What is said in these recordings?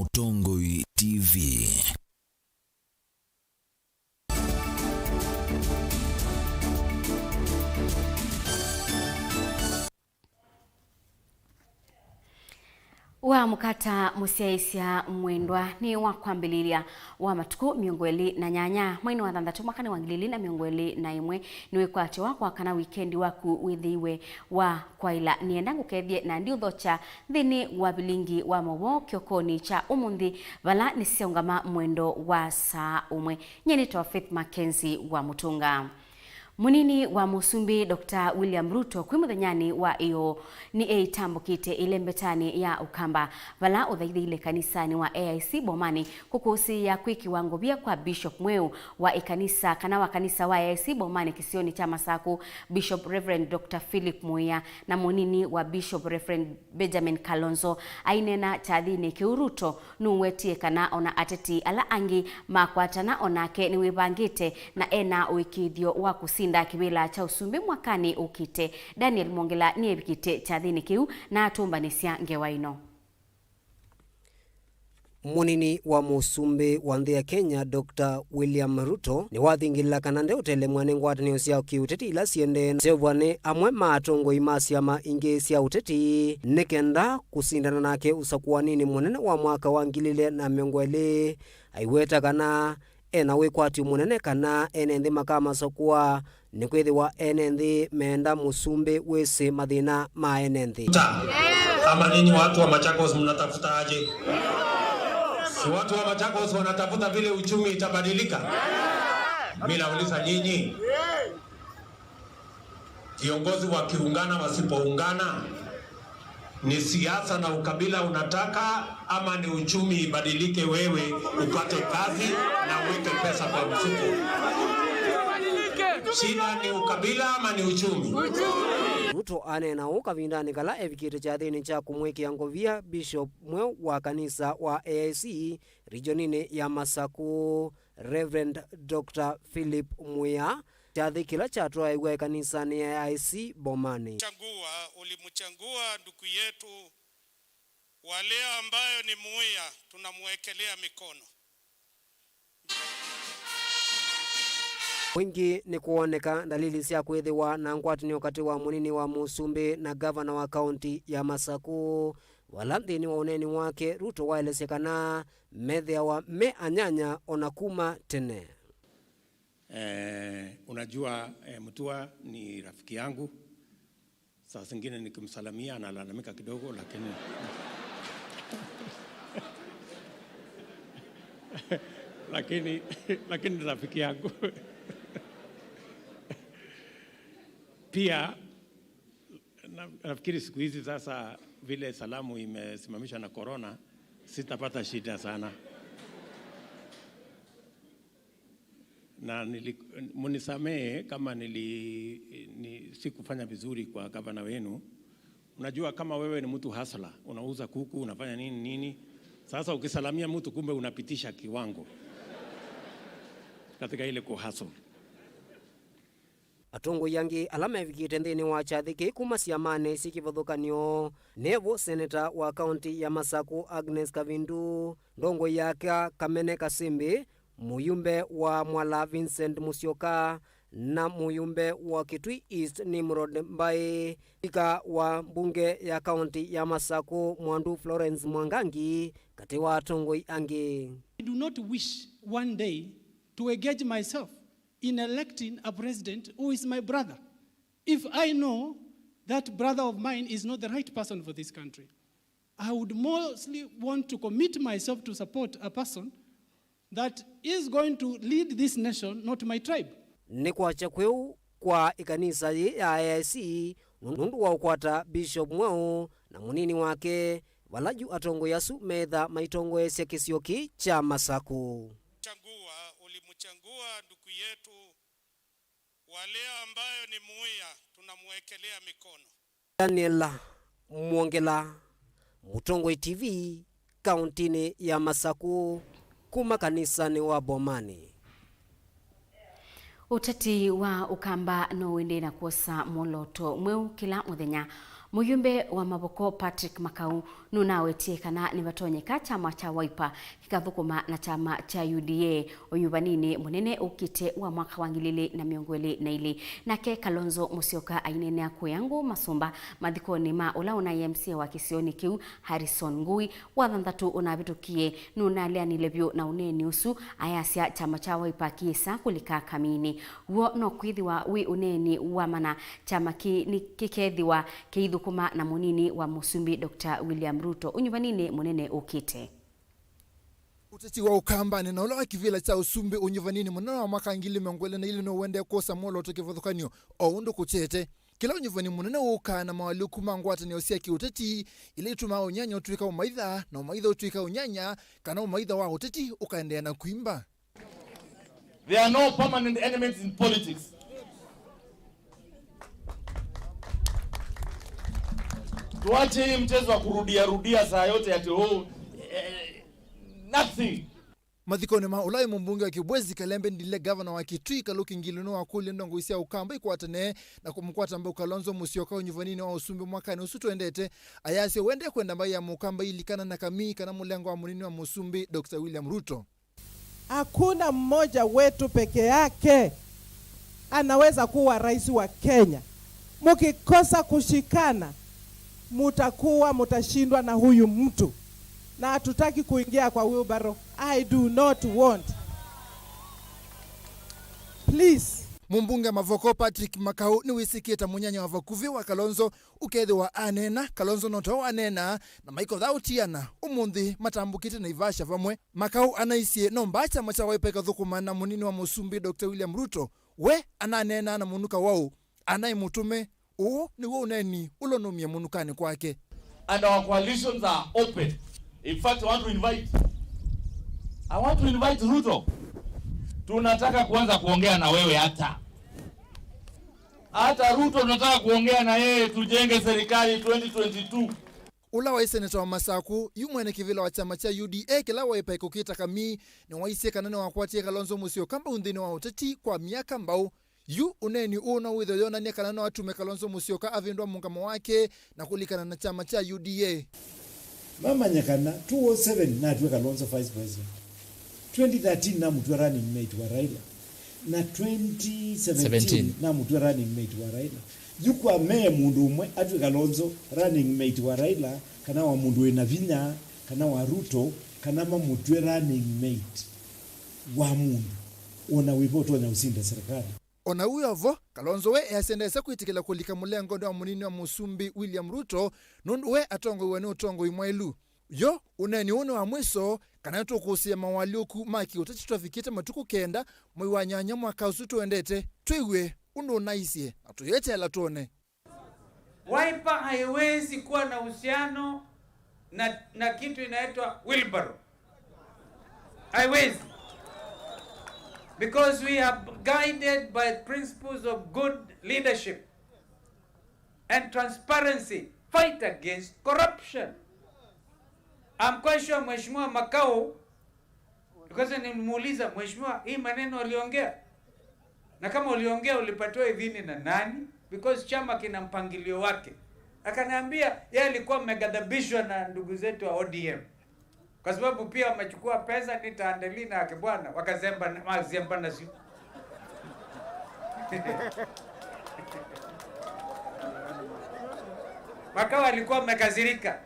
Mutongoi TV. Wa mukata musiaisia mwendwa ni wa kwambililia wa matuku miongweli na nyanya mwini wa thandatu mwakani wangilili na miongweli na imwe niwe kwate wakwa kana weekendi waku withiwe wa kwaila nienda ngukethie na ndi uthocha thini wa Vilingi wa Mauvoo kiokoni cha umuthi vala ni siongama mwendo wa saa umwe nyeni to Faith Mackenzie wa Mutunga. Munini wa Musumbi Dr. William Ruto kwi muthenyani wa iyo ni eitambukite ile mbetani ya ukamba vala uthaithile kanisani wa AIC Bomani kukusi ya kwi kiwango bia kwa Bishop Mweu wa ikanisa kana wa kanisa wa AIC Bomani kisioni cha Masaku Bishop Reverend Dr. Philip Muya na munini wa Bishop Reverend Benjamin Kalonzo ainena chathini kiuruto nuwetie kana ona ateti ala angi makwatana onake ni wibangite na ena uikithio wa kusinda kibila cha usumbi mwakani ukite. Daniel Mongela ni ebikite chathini kiu na atumbanisia ngewaino. Munini wa Musumbi wa nthi ya Kenya Dr. William Ruto ni wathingila kanande utele mwane ngwatanio cia kiuteti ila siende sevwane amwe matongoi ma ciama ingi cia uteti nikenda kusindana nake usakuanini munene wa mwaka wa 2020 aiweta kana ena wikwati munene kana ene nthi makama sokua ni kwithiwa ene nthi menda Musumbi wese mathina ma ene nthi. Ama ninyi watu wa Machakos mnatafuta aje? Si watu wa Machakos wanatafuta vile uchumi itabadilika? Mimi nauliza nyinyi, viongozi wakiungana wasipoungana, ni siasa na ukabila unataka ama ni uchumi ibadilike wewe upate kazi na uweke pesa kwa mfuko? Shida ni ukabila ama ni uchumi? Ruto anena ukavindani kala evikite chathini cha kumwekia ngovia Bishop Mweu wa kanisa wa AIC regionini ya Masaku Reverend Dr. Philip Muya chathi kila chatwa iwe kanisa ni AIC Bomani. Ulimuchangua ndugu yetu wale ambayo ni Muya, tunamwekelea mikono. Wingi ni kuoneka dalili cia kwithiwa na ngwatanio wakati wa munini wa Musumbi na governor wa county ya Masaku wala nthini wa uneni wake Ruto waelesekana methea wa me anyanya onakuma tene. Unajua Mutua ni rafiki yangu. Saa zingine nikimsalamia analalamika kidogo lakini rafiki yangu. Pia nafikiri siku hizi sasa vile salamu imesimamishwa na corona sitapata shida sana. Na munisamee kama sikufanya vizuri kwa gavana wenu. Unajua kama wewe ni mtu hustler, unauza kuku, unafanya nini. Sasa ukisalamia mtu kumbe unapitisha kiwango katika ile kuhustle. Atongo yangi alama evikite nthini wa chathiki kuma ciamane cikivuthukanio nevo senator wa county ya Masaku Agnes Kavindu, ndongo yake Kamene Kasimbi, muyumbe wa Mwala Vincent Musyoka na muyumbe wa Kitui East Nimrod Mbai, ika wa bunge ya county ya Masaku Mwandu Florence Mwangangi kati wa atongo yangi. I do not wish one day to engage myself in electing a president who is my brother, if I know that brother of mine is not the right person for this country. I would mostly want to commit myself to support a person that is going to lead this nation, not my tribe. Ni kwa chakweu kwa ikanisa ya AIC nundu wa ukwata Bishop Mweu na munini wake walaju atongo yasu metha maitongo esya kisioki cha Masaku. Ulimuchangua ndugu yetu wale ambayo ni Muya, tunamwekelea mikono. Daniel Mongela, Mutongoi TV, kauntini ya Masaku, kuma kanisani wa Bomani. Uteti wa ukamba no wende na kuosa moloto Mweu kila muthenya Muyumbe wa Mavoko Patrick Makau nunawetie kana nivatonyeka chama cha Wiper kikathukuma na chama cha UDA uyuvanini munene ukite wa mwaka wa 2022 nake Kalonzo Musyoka ainene akuyangu masumba mathikoni ma ula una MC wa kisioni kiu Harrison Ngui wathanthatu unavitukie nunalianile vyo na uneni usu ayasya chama cha Wiper kiisa kulika kamini wo no kwithiwa wi uneni wa mana chama kikethiwa keithukuma na munini wa Musumbi Dr. William Ruto unyuvanini munene ukite uteti wa ukamba na ula kivila cha usumbi unyuvanini munene wa mwaka 2022 no wende kosa molo tokivathukanio oundu kuchete kila unyuvani munene ukana mawaluku mangwata ni osia kiuteti ile ituma unyanya utuika umaitha na umaitha utuika unyanya kana umaitha wa uteti ukaendea na kuimba. There are no permanent enemies in politics. Tuache hii mchezo wa kurudia saa yote ati nothing. Mathikoni ma ulai mbunge wa Kibwezi Kalembe ndile governor wa Kitui Kaluki Ngilino wa kuli ndongo isia ukamba ikwatane na kumkwata mbe Kalonzo Musyoka unyuvanini wa usumbi mwaka ni usutu endete ayase wende kwenda mbai ya mukamba ilikana na kamii kana mulengo wa munini wa Musumbi Dr. William Ruto. Hakuna mmoja wetu peke yake anaweza kuwa rais wa Kenya. Mukikosa kushikana mutashindwa na huyu mtu. Na hatutaki kuingia kwa wheelbarrow. I do not want. Please. Mumbunge Mavoko Patrick Makau ni wisikieta munyanya wa vakuvi wa Kalonzo ukethi wa anena Kalonzo noto anena na maiko dhautiana umundi matambukite na ivasha vamwe. Makau anaisie nombacha macha waipeka thukuma na munini wa Musumbi Dr. William Ruto we ananena na munuka wao anaimutume ni wo uneni ulonomia munukani kwake. And our coalitions are open. In fact, I want to invite Ruto. Tunataka kuanza kuongea na wewe hata Ruto tunataka kuongea na yeye tujenge serikali 2022. Ula wa seneta wa Masaku yumwene kivila wa chama cha UDA kila waipa ikukita kamii ni waise kanane wa kwatia Kalonzo Musyoka kamba undhini wa uteti kwa miaka mbao yu uneni una witho yona ni kanane wa tume Kalonzo Musyoka avindwa mungamo wake na kulikana na chama cha UDA. Mama nyakana 2007 na tuwe Kalonzo vice president. 2013 na mtu running mate wa Raila. Na 2017 na mtu running mate wa Raila. Yukwa mee mundu umwe atwe Kalonzo running mate wa Raila kana wa mundu ena vinya kana wa Ruto kana mtu running mate wa mundu ona wipoto nya usinda serikali. Ona uyovo Kalonzo we yasendesa kuitikila kulika mulengo wa munini wa Musumbi William Ruto nundu we atongo wene utongo imwailu yo uneni uno wa mwiso kana tukusia mawaliuku maki utati tuafikite matuku kenda mwi wanyanya mwaka usutu endete tuiwe undu naisie atuyete ala tuone. Wiper haiwezi kuwa na uhusiano na kitu inaitwa wheelbarrow. Haiwezi. Because we are guided by principles of good leadership and transparency, fight against corruption. I'm quite sure Mheshimiwa Makau, because nimuuliza Mheshimiwa hii maneno uliongea, na kama uliongea ulipatiwa idhini na nani? Because chama kina mpangilio wake. Akaniambia yeye alikuwa amegadhabishwa na ndugu zetu wa ODM. Kwa sababu pia wamechukua pesa nitaandeli na kibwana wakazemba na si. Makao alikuwa amekazirika.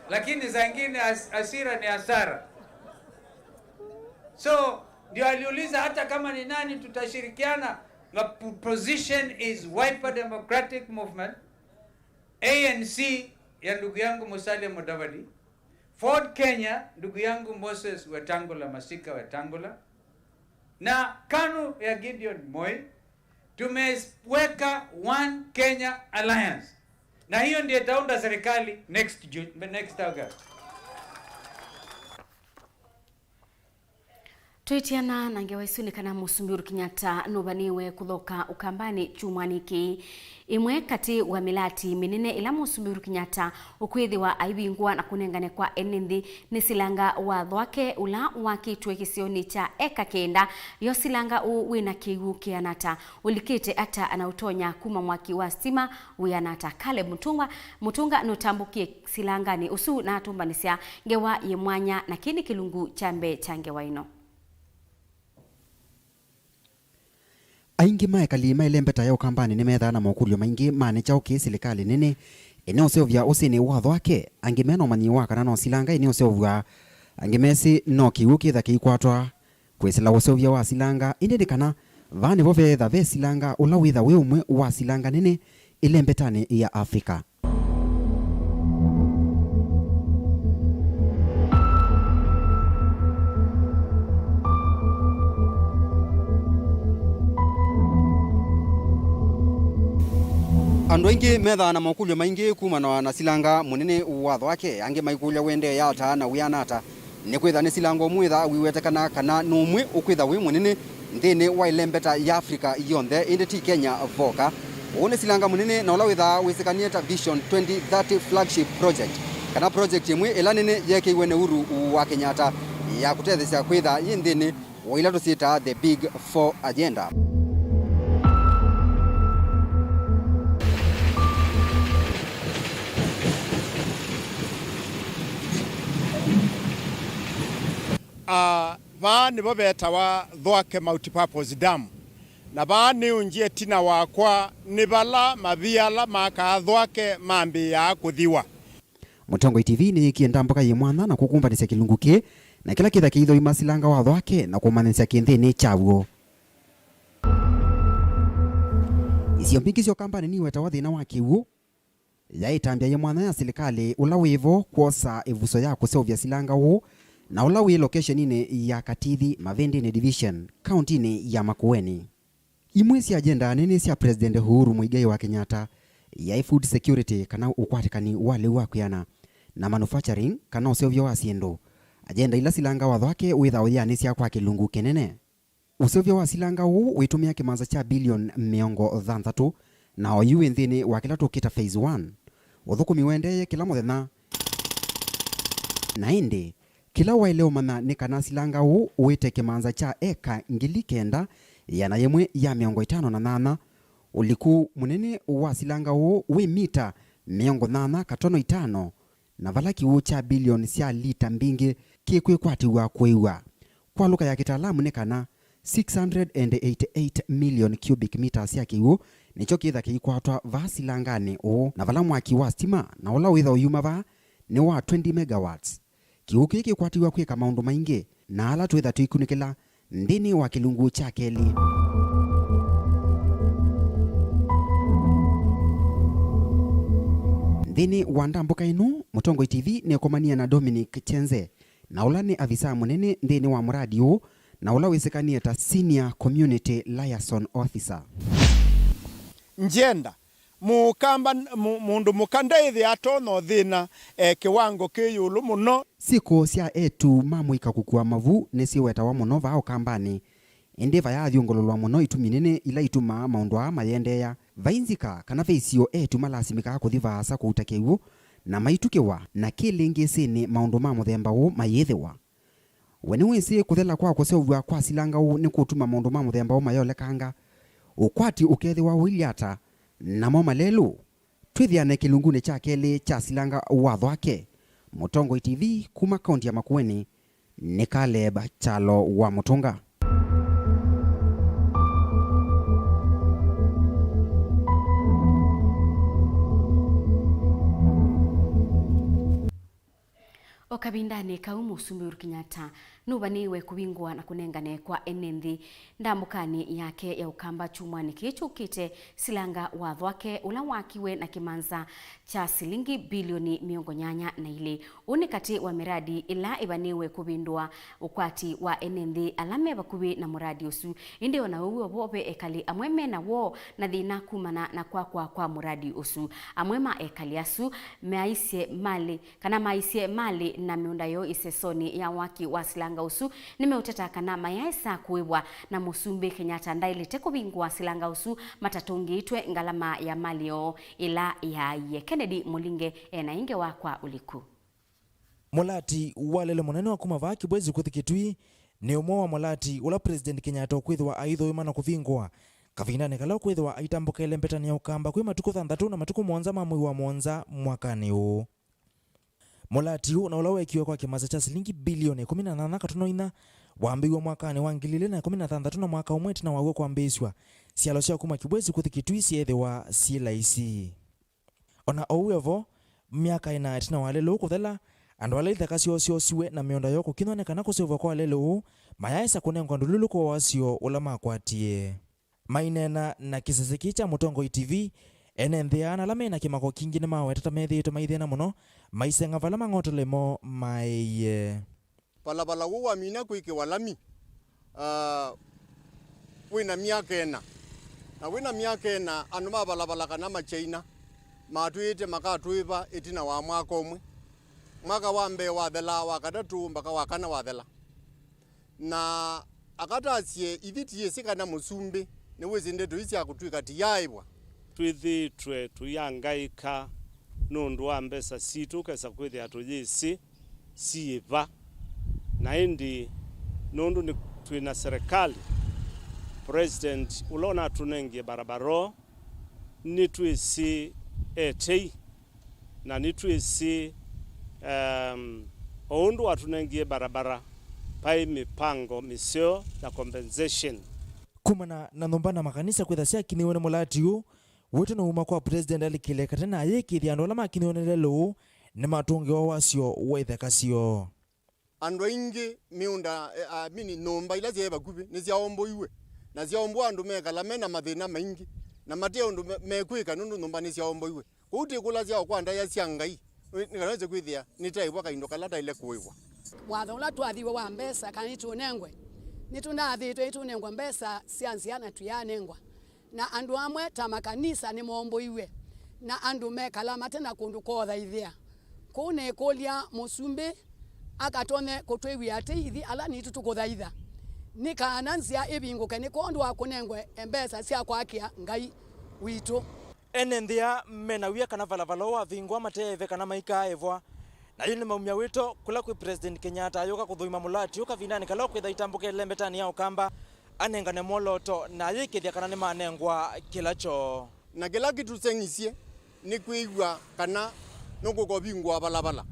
Lakini za nyingine hasira ni hasara. So ndio aliuliza hata kama ni nani tutashirikiana. The position is Wiper Democratic Movement, ANC ya ndugu yangu Musalia Mudavadi, Ford Kenya ndugu yangu Moses Wetangula Masika Wetangula, na KANU ya Gideon Moi. Tumeweka One Kenya Alliance, na hiyo ndiyo itaunda serikali next August. Twitiana nange waisuni kana Musumbi Kenyatta nubaniwe kuthoka ukambani chumwaniki imwe kati wa milati minene ila Musumbi Kenyatta ukwithiwa aibingwa na kunengane kwa enenthi ni silanga wa thwake ula wakitwe kisioni cha eka kenda yo silanga wina kigu kianata ulikite ata anautonya kuma mwaki wa stima wianata kale mutunga notambukie silangani usu na atumbanisia ngewa yemwanya na kini kilungu chambe change waino. Aingi maekali mailembeta ya ukambani nimetha na mokulio maingi manecha uki silikali nene eneo seovya usini watho wake angimeno manyi waka no silanga eneo seovya angimesi no kiuki tha kikwatwa kwesela usovya wa silanga indedikana vane vovetha ve silanga ula witha we umwe wa silanga nene ilembetani ya Afrika. Andu ingi metha na mokulio maingi kumana na silanga munene watho wake ange maikulia wende yata na wianata ni kwitha ni silango mwitha wiwetekana kana numwe ukwitha wi munene nthini wa ilembeta ya Afrika yonthe indi ti Kenya voka une silanga munene na ula witha wisikanie ta Vision 2030 flagship project kana project imwe ila nene yekiwe ne uru wa Kenyatta ya kutethesya kwitha yinthini wa ila tusita the big 4 agenda. Vaani bobetawa thwake multipurpose dam na vaani unjie tina wakwa nibala maviala maka thwake mambi ya kuthiwa. Mutongo TV ni kienda mpaka yemwana na kukumbanisya kilungu ki na kila kitha kiitho imasilanga watho wake na kumanisya kinthini chawo. Isio mbikisyo kampani ni weta wathina wa kiwu yaitambia yemwana ya serikali ula wivo kwosa ivuso ya kusovya silanga wu na ula wi location ine ya Katithi Mavendini division county ni ya Makueni. Imwe si agenda nene si President Uhuru Muigai wa Kenyatta ya food security kana ukwatikani wale wa kuyana na manufacturing kana usovyo wa siendo. Agenda ila silanga watho wake witha uyani si kwa kilungu kenene. Usovyo wa silanga huu witumia kimanza cha bilion 30 na oyuwe nthini wa kila tukita phase 1. Uthukumi wendeye kila muthenya na indi kila waileo mana ni kana silanga huu uwete kimanza cha eka 900 yana yemwe ya 58 uliku munene wa silanga huu we mita 885 na vala kiwu cha bilioni cia lita mbingi kikwikwatiwa kwiwa kwa luka ya kitalamu ni kana 688 million cubic meters ya kiwu nicho kitha kikwatwa va silangani o na vala mwaki wa stima na ula witha uyuma va ni wa 20 megawatts. Kiwu kiki kwatiwa kwika maundu maingi na ala twitha tuikunikila ndini wa kilungu cha keli. Ndini wa ndambuka inu Mutongo TV ni komania na Dominic Chenze na ula ni avisa munene ndini wa muradi huu na ula wisekania ta senior community liaison officer. Njenda mundu mukandaithi atono thina kiwango kiyulu muno siku cia etu mamwika kukua Mauvoo ni siweta wa muno va ukambani endiva ya thiongololwa muno ituminene ila ituma maundu a mayendeya vainzika kana veisio etu malasimika kuthiva asa kuutakiwu na maitukiwa na kilingi sini maundu ma muthemba wu mayithiwa weni wisi kuthela kwa kusevwa kwa silanga wu ni kutuma maundu ma muthemba wu mayolekanga ukwati ukethiwa wiliata na moma lelu twithiane kilungune cha keli cha silanga watho wake. Mutongo TV kuma kaunti ya Makueni ni Caleb Chalo wa Mutunga. Okabindani kaumu Musumbi Kenyatta nubaniwe kubingwa na kunengane kwa enenthi ndambukani yake ya ukamba chumwani kichukite silanga watho wake ula wakiwe na kimanza cha silingi bilioni 8 unikati wa miradi ila ibaniwe kubindwa ukwati wa enenthi alame bakubi na muradi usu indi ona uwe bobe ekali amweme na wo na thina kumana na kwa muradi usu amwema ekali asu maisye mali kana maisye mali na miunda yo isesoni ya waki wa silanga silanga usu nimeuteta kana mayaisa kuibwa na musumbi Kenyatta ndailite kubingwa silanga usu matatungitwe ngalama ya malio ila ya ye Kennedy Mulinge na inge wakwa uliku mulati walele munene wa kumava kibwezi kuthikitwi ni umwe wa mulati ula President Kenyatta kwithwa aitho imana kuvingwa kavinane kala kwithwa aitambukele mbetani ya ukamba kwi matuku 6 na matuku 7 mamwi wa 7 mwakani huu. Mulati huu na ulawekiwe kwa kimasa cha shilingi bilioni 18.4 waambiwa mwakani wa 2016 na mwaka umwe tina wawe kwambiswa sialo cia kuma kibwezi kuthikitwi siethwa si laisi. Ona owevo miaka ina tina walelo kuthela andu ala ithaka cio siwe na mionda yoko kinonekana kusevwa kwa lelo mayaisa kunengwa ndululu kwa wasio ula makwatie mainena na kiseseki cha Mutongo TV enentheana lamena kimako kingi ni mawetata methito maithena muno maisenga vala mang'otolemo maiye balabala wa mina kuike walami wina miaka ena na wina miaka ena anu balabala kana machaina matuite makatuiva itina wa mwaka umwe mwaka wa mbe wa thela wa kadatu mpaka wa kana wa thela na akatasie ithiti sikana musumbi ni wizinde tuisi akutwika tiyaibwa twithitwe tuyangaika nundu wa mbesa situ kesa kwithi atujisi siiva na indi nundu ni twina serikali president ulona tunengie barabaro ni twisi etei na ni twisi oundu atunengie barabara pai mipango misio na compensation kumana na ndombana makanisa kwitha cia kiniwe na mulati yu wetu na uma kwa president alikile katena ayekithia andu ala makiniwe lelo ni matungi wa wasio wetheka cio andu ingi miunda mini nomba ila cia bakubi ni cia omboiwe na cia ombo andu mekala mena mathina maingi na mateo ndu mekwika nundu nomba ni cia omboiwe uti kula cia kwanda ya cia ngai nikanaweza kwithia nitaibwa kaindo kalata ile kuiwa watho la twathiwe wa mbesa kanitunengwe nitunathitwe itunengwa mbesa sianziana tuyanengwa na andu amwe ta makanisa ni momboiwe na andu mekala matena kundu kotha ithia kune kolia musumbi akatone kutwewi ateithi ala ni tutukuthaitha nikananzia ibinguke ni kondu wa kunengwe mbesa cia kwakia ngai witu enenthia menawia kana valavala wa vingwa mateve kana maika evwa na yuni maumia wito kula kwi President Kenyatta yoka kuthuima mulati yoka vinani kala kwitha itambukele mbetani ya ukamba anengane moloto na yikithia kana ni manengwa kilacho na kila kitu sengisie ni kuigwa kana nuko bingwa balabala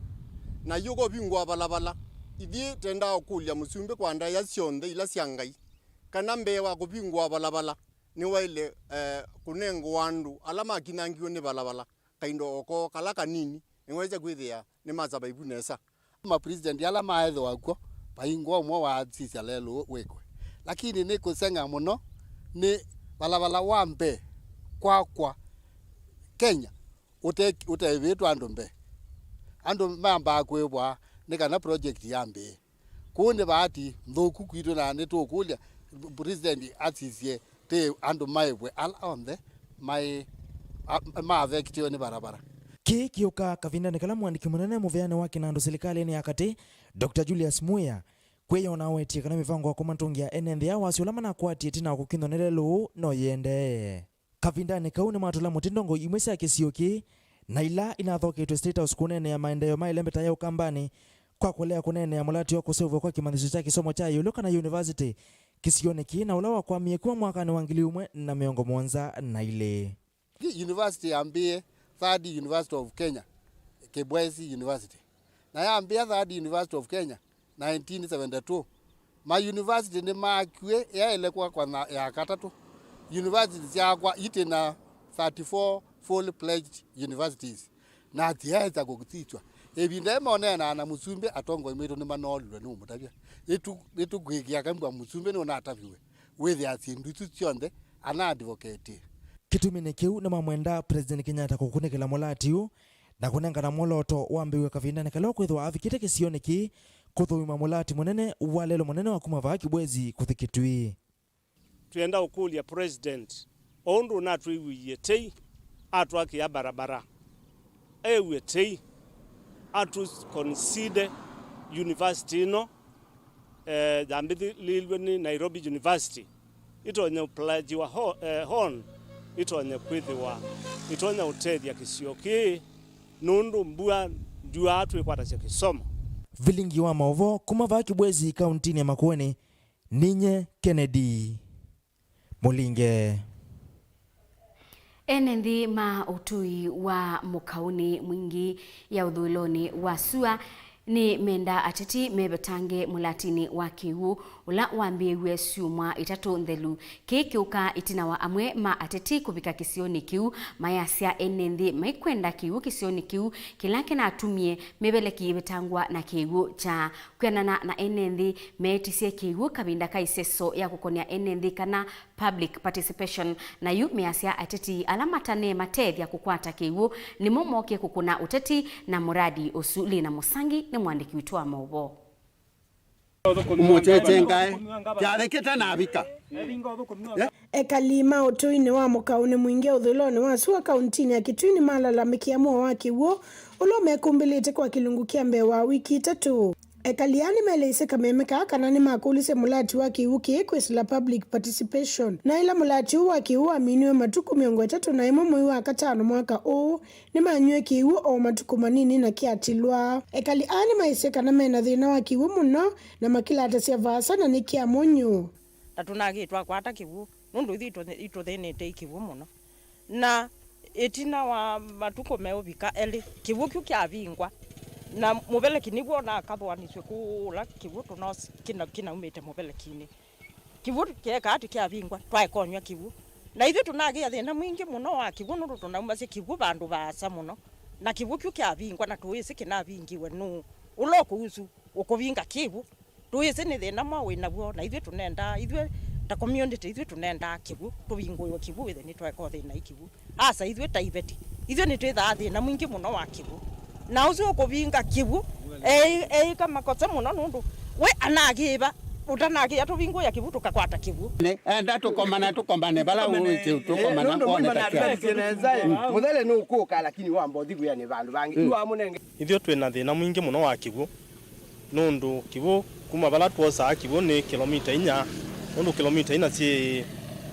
na yuko bingwa balabala ithi tenda okulia musumbi kwanda ya cionthe ila ciangai kana mbewa kubingwa balabala ni waile kunengwa andu ala makinangio ni balabala kaindo oko kala kanini niweze kwithia ni mazaba ibunesa ma president ala maetho wako paingwa umwe wa sisi lelo wekwe lakini ni kusenga muno ni balabala wambe kwa Kenya utevitwa andu mamba kwebwa ni kana project yambe kune bati nthuku kwitu na ni tukulia president asisie te andu maibwe all on the my affectio ni barabara kiuka kavinda kala mwandiki munene muveane wake na andu serikali ni akati Dr. Julius Muya kweyo na wetie kana mivango wa kumantungia enenthia wasio lama na kwati tina kukinonelelo no yende kavinda kaune matula mutindongo imwe cia kisioki na ila inathoketwe State House kunene ya maendeleo mailembeta ya ukambani kwa kulea kunene ya mulati wako sevwa kwa kimandisho cha kisomo cha yuloka na university kisioneki na ulawa kwa miekwa mwaka ni wangili umwe na miongo mwanza na ile university ambie Third University of Kenya Kibwezi University na ya ambia Third University of Kenya 1972 ma university ni makwe ya elekwa kwa ya katatu university yakwa itina 34 full pledged universities na tiaza kukutichwa ebinde monena na musumbe atongo imito ni manolwe no mutabia etu gwigia kambwa musumbe no natabiwe wethi asindu tutionde ana advocate kitumine kiu na mamwenda President Kenyatta kukunekela mulati na kunengana moloto wambiwe kavinda kala kwithwa avikite kisioneki kuthuma mulati munene walelo munene wa kumava kibwezi kuthikitwi tuenda ukulia president ondu na tuiwiye tei atwaki ya barabara ewe tei atu consider university no jambithi lilweni Nairobi University itonye pledge wa hon itonye kwithiwa itonye utethia kisioki nundu mbua njua atu ikwata cia kisomo. Vilingi wa Mauvoo kuma va Kibwezi kauntini ya Makueni, ninye Kennedy Mulinge. Enendi ma utui wa mukauni mwingi ya udhuiloni wa SUA ni menda ateti mebetange mulatini wa kiwu ula wambiwe siumwa itatu nthelu kiuka itina wa amwe ma ateti kubika kisioni kiu mayasia enendi maikwenda kiu kisioni kiu kilake na atumie mebeleki betangwa na kiu cha kwenana na enendi metisie kiu kabinda kaiseso ya kukonia enendi kana public participation na yu measia ateti alamatane matethia kukwata kiu ni momoke kukuna uteti na muradi usuli na musangi ni mwandiki wetu wa Mauvoo. Ekalima utuini wa mukauni mwingi uthuloni wa SUA kauntini ya Kitui malalamikia muo wa kiwu ulomekumbilite kwa kilungu kia mbewa wiki 3. Ekaliani meleise kamemeka kana ni makulise mulati wa kiwu kiekwisila public participation na ila mulati wa kiwu aminiwe matuku 3 na imo mwezi wa 5 mwaka huu ni manywe kiwu o matuku manini na kiatilwa. Ekaliani maise kana mena thina wa kiwu muno na makila atasia vasa na nikia monyo tatunagitwa kwata kiwu nundu ito thenete kiwu muno na etina wa matuku meubika eli kiwu kyu kiavingwa na mubeleki niguo na kathwaniswe kula kiwu tunos kina umete mubelekini kiwu kieka ati kiavingwa twaikonywa kiwu na ithu tunagia thina mwingi muno wa kiwu nundu tunauma cia kiwu bandu basa muno na kiwu kyu kiavingwa na tuisi kinavingiwe nu ulokuusu ukuvinga kiwu tuisi ni thina mwa winaguo na ithu tunenda ithu ta community ithu tunenda kiwu tuvingwe kiwu ithe ni twaiko thina ikiwu asa ithu ta ibeti ithu ni twitha thina mwingi muno wa kiwu na ucio kuvinga kiwu kama kosa muno nundu we anagiba utanagia tuvingwe ya kiwu tukakwata kiwu enda tukomane bala uite tukomana ngone takia muthele no kuka lakini wambo thigu ya ni bandu bangi iwa munenge ithio twina thina mwingi muno wa kiwu nundu kiwu kuma bala twosa kiwu ni kilomita 4 nundu kilomita 4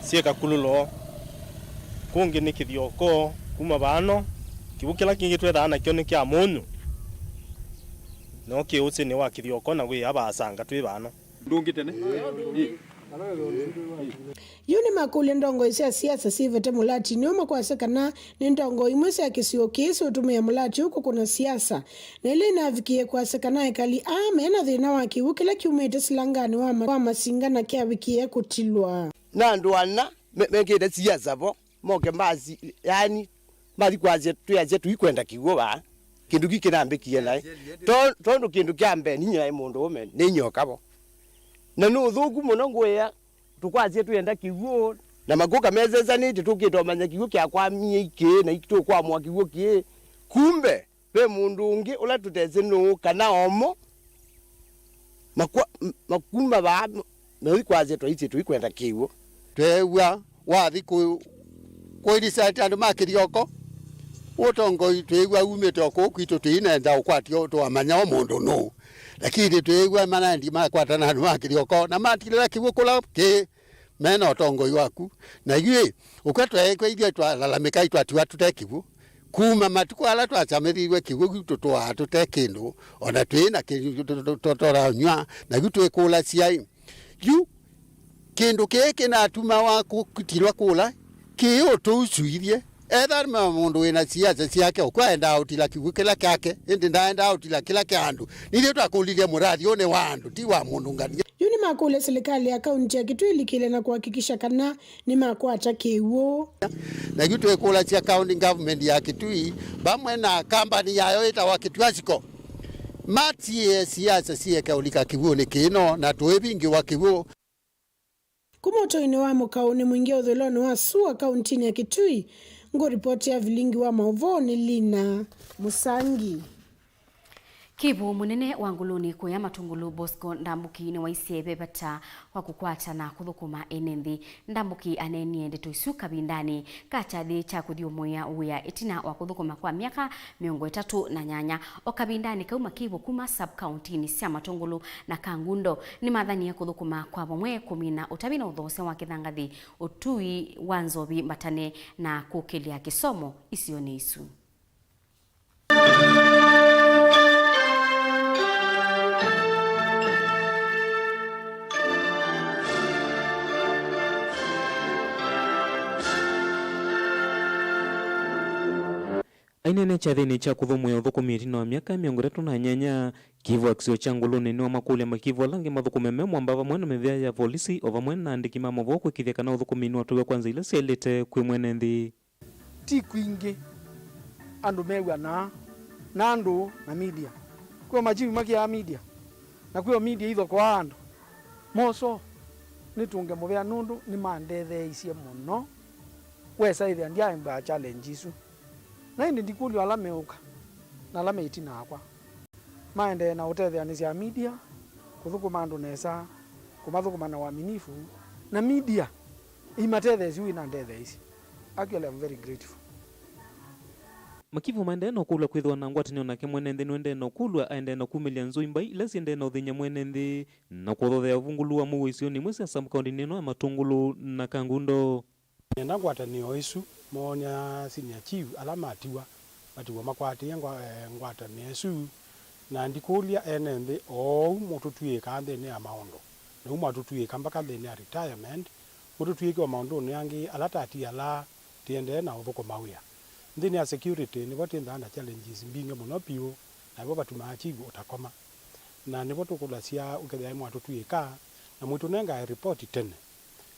cie kakululo kungi ni kithioko kuma bano kiwu kila kingi twetha na kyo ni kia munyu no kiusi ni wa kithioko na we abasanga twi bano ndungi tene yuni makule ndongo isia siasa sivete mulati nyuma kwa sekana ni ndongo imwese ya kisio kisi utumia mulati huku kuna siasa na ile inavikie kwa sekana ekali mena thina wa kiwu kila kiumete silangani wa masinga na kia wikie kutilwa na nduana mengede siasa bo moke mazi yani mathi kwaje tuyaje tuikwenda kiwu ba kindu gikinambikie nae tondu kindu kiambe ninya mundu ume ni nyoka bo na no thugu muno ngwea tukwaje tuyenda kiwu na magoka mezeza ni tukitomanya kiwu kya kwa mieke na ikito kwa mwa kiwu kie kumbe be mundu ungi ula tuteze no kana omo makuma ba no kwaje tuikwenda kiwu twewa wathi ku irisa tandu makirioko utongo twewa umete okukito twinenda ukwatio twamanya mundu no lakini twewa manandi makwatana handu makirioko na matirira kiwukula ke mena utongo waku na yue ukatwa kwithia twalalamika itwatiwa tutekivu kuma matuko ala twachamiriwe kiwu tutwa tutekindu ona twina totora nywa na gutwe kula ciai yu kindu keke na atuma waku kutirwa kula kiyo tusuirie ether mundu wina siasa ciake ukwenda utila kiwu kila kyake indi ndaenda utila kila kyandu nile twakulilie muradi one wandu ti wa mundu ngani yuni makule serikali ya kaunti ya Kitui likile na kuhakikisha kana ni makwata kiwu na gitwe kula cia county government ya Kitui bamwe na company yayo itawa Kitwasiko matie siasa sieka ulika kiwu ni kino na tuwebingi wa kiwu kumoto ine wa mukauni mwingi uthuloni wa SUA kauntini ya Kitui. Ngo ripoti ya Vilingi wa Mauvoo ni Lina Musangi. Kibu munene wa nguluni kuya matungulu Bosco Ndambuki ni waisiebe bata wa kukwata na kuthukuma enenthi. Ndambuki anenie ndeto isu kabindani kachathi cha kuthiomoya uya itina wa kuthukuma kwa miaka 38 o kabindani kauma Kibu kuma sub-county ni cia matungulu na Kangundo ni mathania kuthukuma kwa vamwe kumina utabina uthose wa kithangathi utui wa nzovi mbatane na kukilia kisomo isione isu. Ainene chathini cha kuthumwe uthukumiri na miaka 38 Kivu akisio cha nguluni ni wa makule makivu alangi mathukume memwamba vamwe na mivia ya polisi o vamwe na andiki ma Mauvoo kwikithia kana uthukumini wa tuwe kwanza ile sielete kwi mwene nthi ti kwingi andu mewa na andu na media kwa majibu maki ya media na kwa media itho kwa andu moso nitunge muvea nundu ni mandethe icie muno wesa ithia ndia imba challenge isu na indi ndikulio ala meuka na ala meitina akwa maende na utetheanisia media kuthukuma andu nesa kumathukuma na uaminifu na media imatethe ziu ina ndethe isi. Actually I'm very grateful. Makivu maende no kulwa kwithwa na ngwatanio nake mwene nthi nwende no kulwa aende no kumilia nzuimba ila siende no thinya mwene nthi na kuthothea uvungulu wa Mauvoo isio ni mwese sub-county nino ya matungulu na Kangundo. Nenda ngwatanio isu monya senior chief ala matiwa makwatia ngwatanio isu na ndikulia ene nthi o mututuika nthi ni ya maondo na umatutuika mpaka nthi ni ya retirement mututuika maondo ni yangi ala tati ala tiende na uthukuma wia nthi ni ya security ni bote ndana challenges mbinge muno piu na bo batuma chief utakoma na ni boto kulasia ukethia mwatutuika na mwitu nenga report tene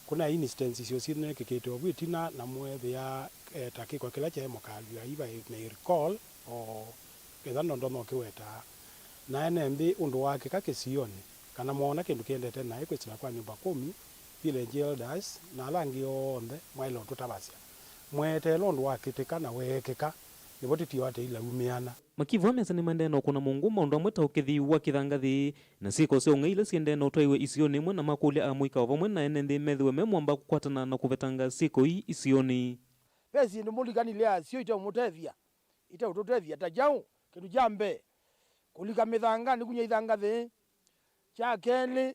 kuna instances icio ciinekikite ogwitina na mwethia takiko kila cha mukalia iva may recall o ketha ndo no kiweta na enembi undu wake kakisioni kana muona kindu kiendete na ikwicira kwa nyumba 10 village elders na alangi onthe mwailo tutabasia mwetelo undu wakitika na wekeka nibotitio ate ila umiana Makivu amesa ni mandeno kuna munguma undu amweta ukithi wa kithangathi na siko se ungeile siendeno toiwe isioni mwe na makule amwika o vamwe na ene nthi methiwe memwamba kukwatana na kuvetanga siko hii isioni pesi ni muligani lea sio ita umutethia ita ututethia tajau kindu jambe kulika mithanga ni kunya ithangathi cha keli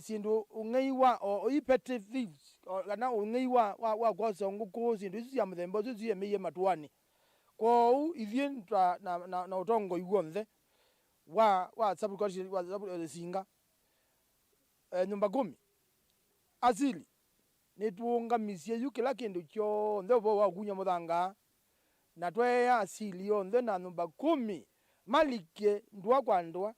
sindu ungeiwa o ipete thieves kana ungeiwa wa goso nguku sindu ici cia muthemba ici cie miye matuani kwa ithie na utongo iguonthe wa subculture wa singa nyumba 10 asili ni tuungamisie yu kila kindu kyo nthe bo wa kunya muthanga na tweya asili yonthe na nyumba 10 malike ndwa kwa ndwa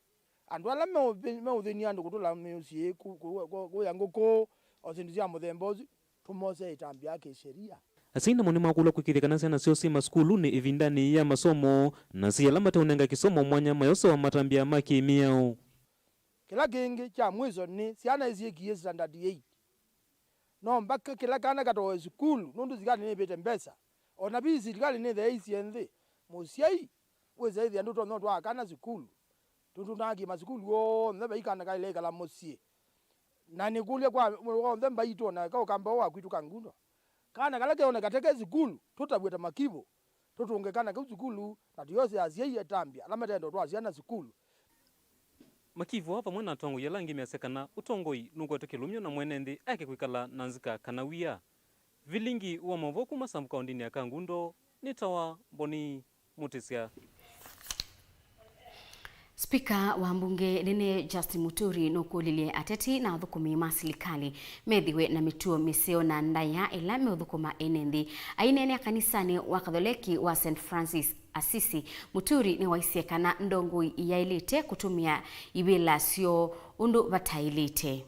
andu ala meuthini andu kutula musie ku yanguko o sindu cia muthemba uci tumose itambia ke sheria asina muni makula kwikithikana ciana cio ci maskulu ni ivindani ya masomo na ciala mataunenga kisomo mwanya mayoso wa matambia makimiao kila kingi cha mwizo ni ciana ici standard 8 no mpaka kila kana katoe skulu nundu zikali ni bete mbesa ona bizi zikali ni the ici musiai weza ithi andu no twa kana skulu tundu nagi maskulu o ntheba ikana kaile kala musie na nikulia kwa nthemba itona ka ukamba wa kwitu Kangundo kana kala keona kateke skulu tutabweta makivo tutungekana ku skulu na yose aziye tambia na matendo twa ziana skulu Makivu hapa mwana tongo yalangi mesekana utongoi nuko tekilumyo na mwene nthi ake kwikala nanzika kana wia Vilingi wa Mauvoo kuma sub-county ya Kangundo nitawa Boni Mutisia. Spika wa mbunge nene Justin Muturi nukulilie ateti na uthukumi masilikali methiwe na mituo miseo na ndaya ila meuthukuma enenthi ainene kanisani wa Katholiki wa St. Francis Asisi. Muturi ni waisiekana ndongo yailite kutumia iwila sio undu batailite.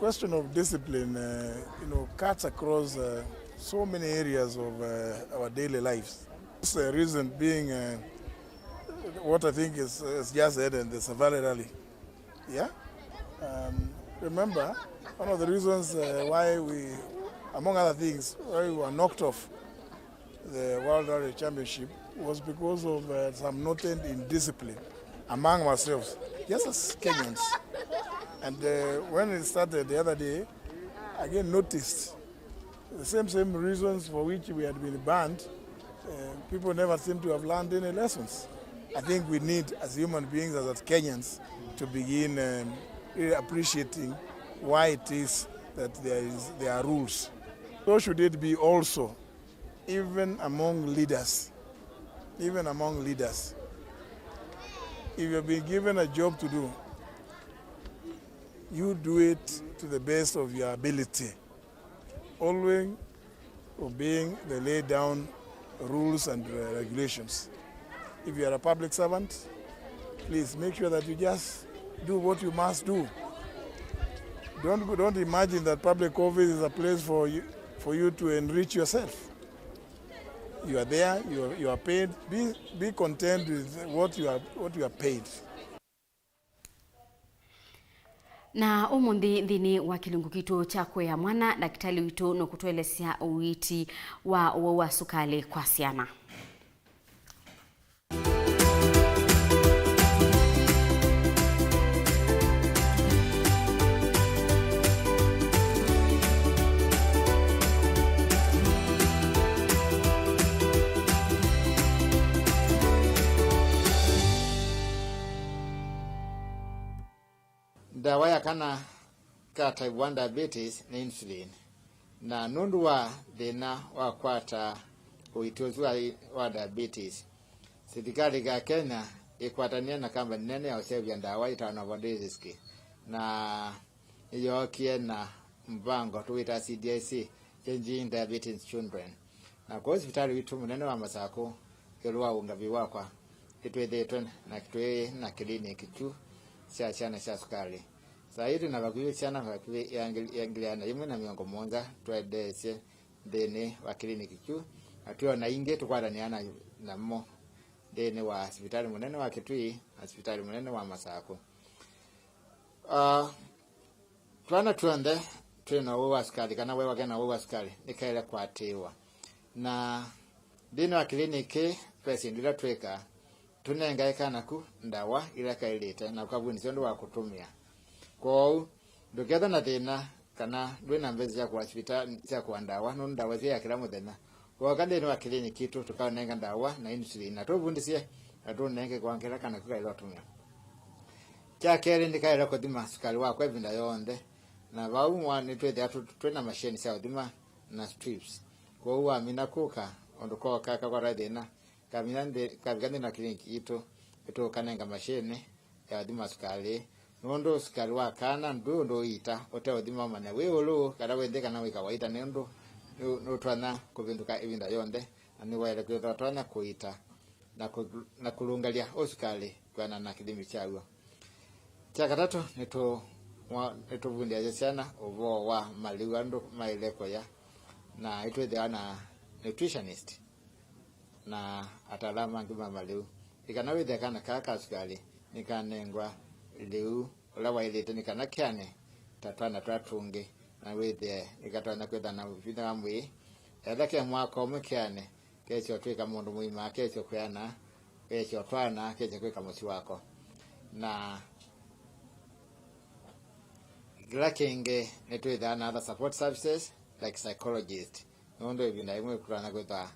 question of discipline, cuts across so many areas of our daily lives. The reason being what I think is just said in the Savali rally. Yeah? Remember, one of the reasons why we, among other things, why we were knocked off the World Rally Championship was because of some noted indiscipline among ourselves, just as Kenyans. And when it started the other day, again noticed the same reasons for which we had been banned. People never seem to have learned any lessons. I think we need, as human beings, as Kenyans, to begin really appreciating why it is that there are rules. So should it be also, even among leaders. Even among leaders. If you've been given a job to do, you do it to the best of your ability, always obeying the laid down rules and regulations. If you are a public servant, please make sure that you just do what you must do. Don't imagine that public office is a place for you to enrich yourself. You are there, you are paid. Be content with what you are paid. Na umundi thini wa kilungu kitu cha kwea mwana daktari witu no kutuelezea uwiti wa sukali kwa siana. Dawa ya kana ka type 1 diabetes na insulin na nundu wa thina wa kwata uitozu wa diabetes. Serikali ya Kenya ikwatania na kampani nene ya usevya ndawa itana Vodesiski na iyokie na mpango tuwita CDIC Changing Diabetes Children na kwa hospitali witu munene wa Masako kelwa ungavi wakwa kitwethetwe na kitwe na kliniki tu cha chana cha sukari. Saidi na bakuyu chana bakuyu yangiliana yimwe na miongo monza twedese dene wa kliniki tu atiwa na inge tukwadaniana na mo dene wa hospitali munene wa Kitui, hospitali munene wa Masako. Twana tuende twina wa sukari kana wewe kana wa sukari nikaela kwatiwa na dene wa kliniki pesa ndira tweka tunengaika naku ndawa ila kailite na kabuni siondo wa kutumia kwa ndoketha na thina kana ndwina mbezi ya kwa hospitali ya kwa ndawa no ndawa cia kila muthenya kwa kadeni wa kliniki tu tukanenga ndawa na insulin na tubundisie atunenge kwa ngera kana kukaila tumia cha kere ndikaila kuthima sukari wako evinda yonde na bau mwana twethe twena machine cia kuthima na strips kwa uwa mina kuka ondoko kaka kwa thina kabigane na kliniki ito kanenga machine ya dhima sukari nondo sukari wa kana ndo ita ote dhima manya we olo kada wende kana we kawaita nendo no twana kuvinduka evinda yonde ani waile kwa twana kuita na kulungalia osukari kwa na kidimi chawo cha katatu neto vundia sana ovo wa maliwando maileko ya na ito ana nutritionist na atalama ngima maleu ikanawe de kana kaka sukali nikanengwa leu olawa ile nikana kyane tatwana twatunge na wethe ikatwana kwetha na vina amwe edake mwaka omukyane kecho twika mundu muima kecho kuyana kecho twana kecho kweka musi wako na glakenge netwetha na other support services like psychologist nondo ibinda imwe kutana kwetha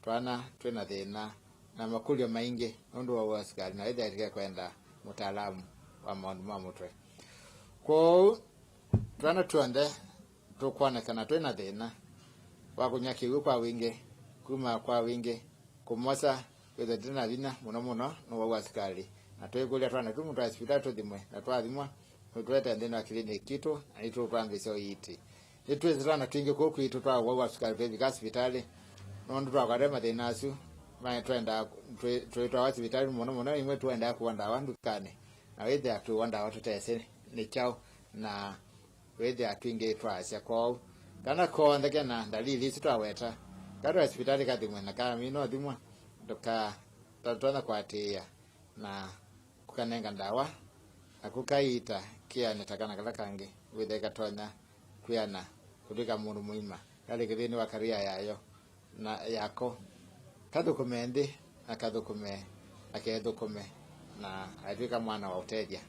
twana twena thina na makulio maingi nundu wa wasikari na idha itika kwenda mutaalamu wa maundu ma mutwe kwa twana tuande tukwanekana twena thina wa kunyakiwa kwa wingi kuma kwa wingi kumosa kwetha thina thina muno no wa wasikari na twekulia twana tumu twa hospitali tuthimwe na twathimwa twete thina kliniki tu na itu twambisho iti itwezana twingi koku itu twa wa wasikari kwa hospitali nondo twakarema thina asu mai twenda twetwa hospitali muno imwe twenda kuanda wandu kane na wethe atu wanda watu tese ni chao na wethe atwinge twasya kwao kana konthe kena dalili ici twaweta karo hospitali kathimwe na kamino thimwa twana kwatia na kukanenga ndawa akukaita kiane takana kala kangi wethe katonya kwiana kutika mundu muima kali kithini wa karia yayo na yako kathukume na kathukume akethukume na atwika mwana wa uteja.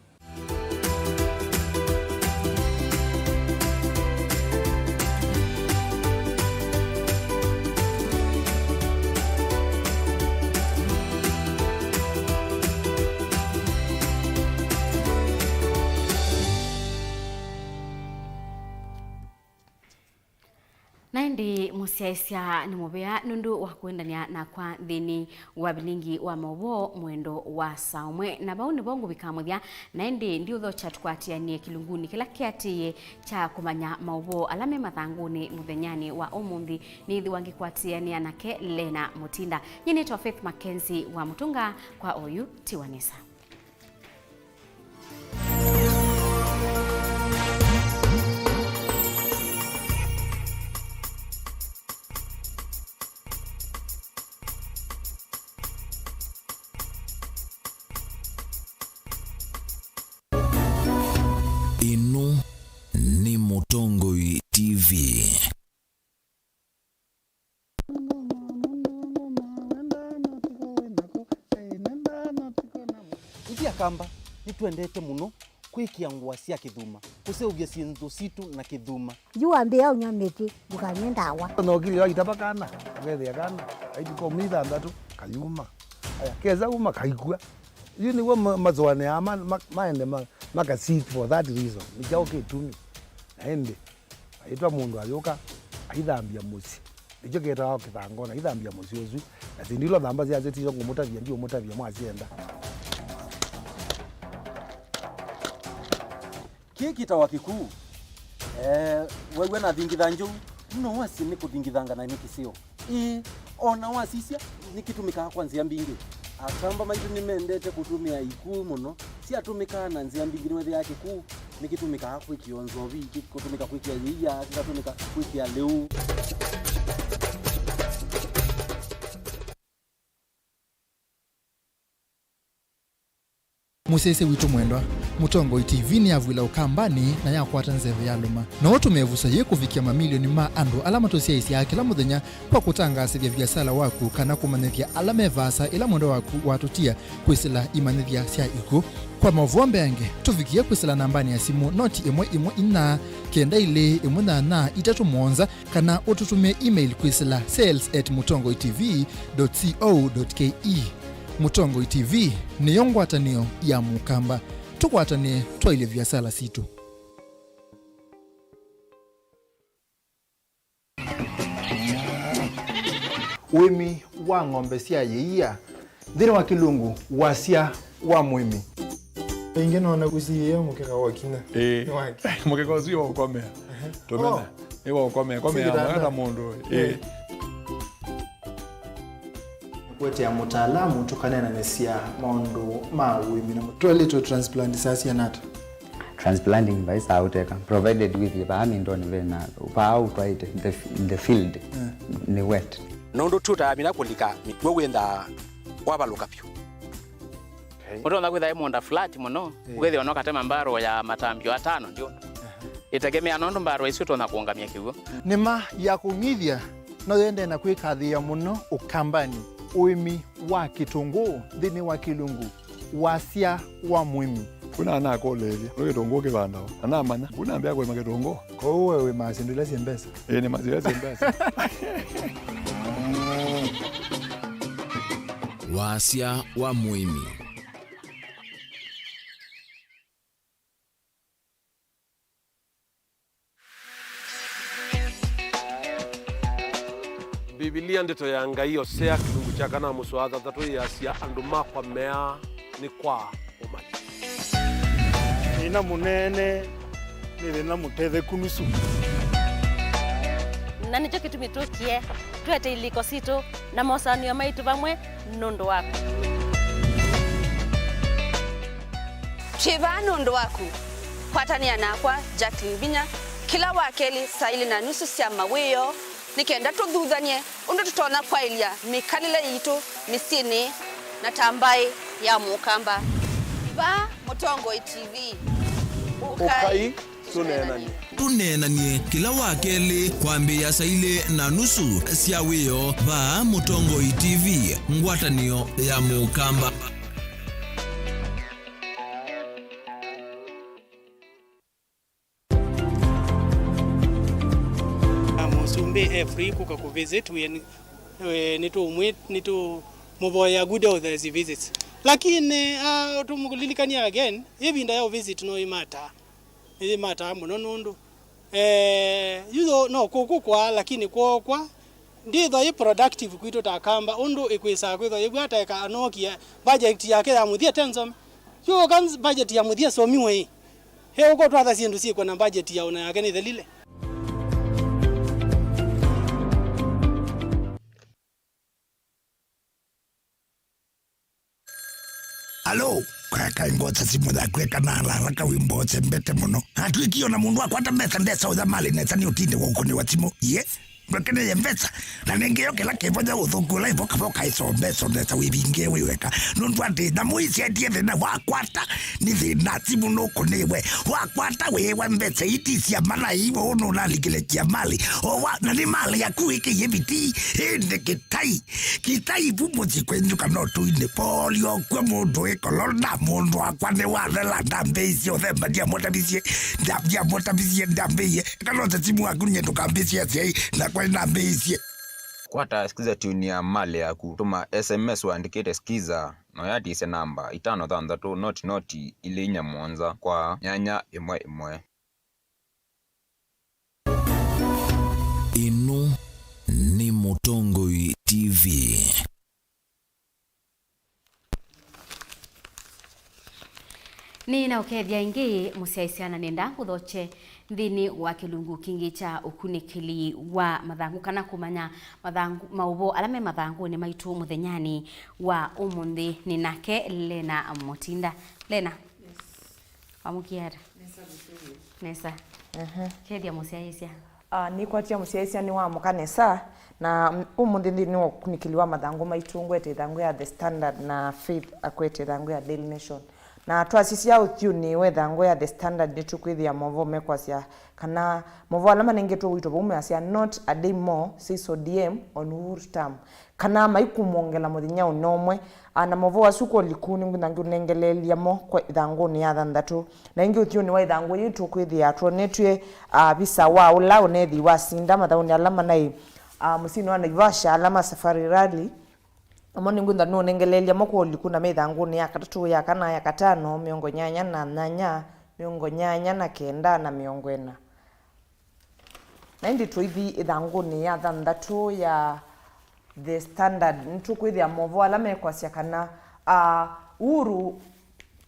Naindi musiaisia ni mubea nundu wa kuendania na kwa thini wa Vilingi wa Mauvoo mwendo wa saumwe na bauni bongo bikamuthia naindi ndi utho chatukwatia kilunguni kila kiatie cha kumanya Mauvoo alame mathanguni muthenyani wa umuthi ni ithi wangikwatia ni anake Lena Mutinda nyini to Faith Mackenzie wa Mutunga kwa oyu Tiwanisa. Inu ni Mutongoi TV. Ikia kamba nitwendete muno kwikia ngwa cia kithuma kuseuvia cienzo situ na kithuma jua mbea unyameti dukanye ndawa no kili wa itabakana wethe kana aitiko mitha ndatu kayuma aya keza uma kaikua yuni wa mazwane ama maende maka seat for that reason nikao kitumi naende aitwa mundu ayoka aithambia musi ijo keta kitangona aithambia musi ozu na sindilo thamba cia zeti ngo mutavia ndio mutavia mwacienda kiki tawa kikuu wewe na thingitha njuu no wasi ni kuthingithanga na nikisio ona wasisia nikitumika kwanzia mbingi akamba maitu nimendete kutumia ikuu muno si atumika na nzia mbingi wethe yake kuu nikitumika kwikionzo viki kutumika kwikia yia kutumika kwikia leu musese witu mwendwa Mutongoi TV ni avwila ukambani na yakwata nzeve ya luma no tumevusa ye kuvikia mamilioni ma andu alama tosiaisi ya kila muthenya kwa kutangasithia biasala waku kana kumanithia alame vasa ila mwendo waku watutia kwisila imanithia sia iku kwa Mauvoo mbenge tuvikie kwisila nambani ya simu noti 114 kenda ile 1831 kana ututumie email kwisila sales@mutongoitv.co.ke. Mutongoi TV ni yongwatanio ya mukamba tukwatanie twaile biasala situ. Wimi wa ng'ombe cia yeia thini wa kilungu wasia wa mwimi inge nona kusiye mukeka wakina mukeka usiye wa ukomea tumena ewa ukomea mwana mundu kwete ya mutaalamu tukanena nesia maundu ma wimi na mutwalito transplant sasi anata transplanting by sauteka provided with the bami ndoni vena pa out right in the field ni wet nondo tuta mina kulika mitwe wenda wabaluka pyo Oto na kwitha imonda flat muno kwethe ono katema mbaro ya matambio atano ndio itegemea nondo mbaro icio tona kuongamia kiugo nima ya kungithia no yende na kwikathia muno ukambani uimi wa kitunguu thini wa kilungu wasia wa mwimi kuna ana kolelia no kitunguu kibanda ana manya kuna mbia kwa kitunguu ko wewe masindula siembesa ni mazira siembesa wasia wa mwimi Biblia ndito ya ngai osea kilungu cha kana muswatha tatu ya sia andu makwa mea ni kwa umati ina munene ni na muthethe kunusu na nicho kitu mitukie twete iliko sito na mosanio maitu bamwe nondo wako chiba nondo wako kwatania nakwa Jacqueline Binya kila wakeli saili na nusu cia mawiyo nikenda tuthuthanie undu tutona kwailia mikalile itu misini na tambai ya mukamba ba Mutongoi TV ukai tunenanie kila wakeli kwambia saile na nusu cia wiyo ba Mutongoi TV ngwatanio ya mukamba. Musumbi free kuka ku visit nitu muboya good of the visits lakini tumulilikania again ibinda ya visit no imata muno nundu yuzo no kukukwa lakini kwa nditho i productive kwito takamba undu ikwisa kwitho ibwata eka anokia budget yake ya muthia tensom yo kan budget ya muthia somiwe he uko twatha sindu si kwa na budget ya una yake ni thelile. Alo, kaka imbotsa simu da kweka na raka wimbotse mbete muno. Hatu ikio na mundu akwata mbesa ndesa uza mali nesa ni utinde wa ukone wa simu. Yes. Mwekene ya mbesa. Na nengeyo kila kevoja uthungula ivoka iso mbeso ndesa wibinge wiweka. Nundu ati na muisi ya diye na wakwata. Ni thina simu no konewe. Wakwata wewe mbesa itisi ya mana hivo ono naligile kia mali. Owa na ni mali ya kuike yebiti. Hende kitai pumozi kwenjuka notu ine polio kwe mundu ekolona mundu akwane wadela ndambezi othemba dia motabisie ndambeye. Kalota simu akunye ndukambisie siya na kwa ndambezi. Kwata sikiza tuni ya mali ya kutuma SMS waandikete skiza no yati ise namba 533 noti ile inya mwanza kwa nyanya imwe. Inu ni Mutongoi TV. Ni na ukethia ingi musiaisiana nenda kuthoche thini wa kilungu kingi cha ukunikili wa mathangu kana kumanya mathangu Mauvoo alame mathangu ni maitu muthenyani wa umundi ni nake Lena Mutinda. Lena. Yes. Amukiara. Nesa. Kethia musiaisia. Ni kwatia musiaisia ni wa mukanesa na umundi ni wa ukunikili wa mathangu maitu ngwete thangu ya The Standard na Faith akwete thangu ya Daily Nation. Na twasisi ya utiuni wetha ngo ya The Standard nitukwithia Mauvoo mekwasia kana Mauvoo alama nengeto wito bume asia not a day more 6 on Uhuru term kana maikumongela muthinya unomwe ana Mauvoo asuko likuni ngunangu nengelelia mo kwa ithangu ni athanthatu na ingi utiuni wa ithangu yitu kwithia tronetwe visa wa ula unethi wa sinda mathauni alama nai musini wa Naivasha alama Safari Rally amoni ngunda no nengelelia moko likuna methangu ni ya katatu ya kana ya katano miongo nyanya na nanya miongo nyanya na kenda na miongo ena na ndi twithi ithangu ni ya thanthatu ya The Standard nitukwithia Mauvoo alame kwasia kana Uhuru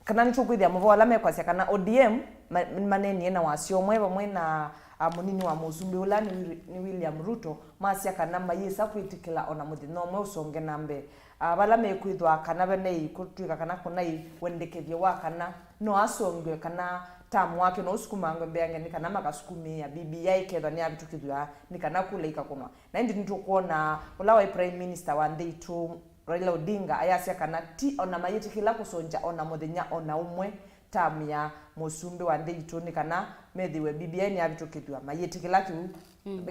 kana nitukwithia Mauvoo alame kwasia kana ODM maneni na wasio mwewe mwe na munini wa Musumbi ula ni William Ruto masia kana mayesa kwitikila ona muthino mwe usonge nambe bala mekwithwa kana bene ikutwika kana kuna wendekethia wa kana no asonge kana tamu wake no sukumangwe mbeange ni kana makasukumia BBI ketha ni abitukithwa ni kana kulaika kuma na ndi nitukuona ula wa prime minister wa ndeitu Raila Odinga ayasia kana ti ona mayitikila kusonja ona muthenya ona umwe tamu ya Musumbi wa ndeitu ni kana methiwe BBI ni abitukithwa mayitikila tu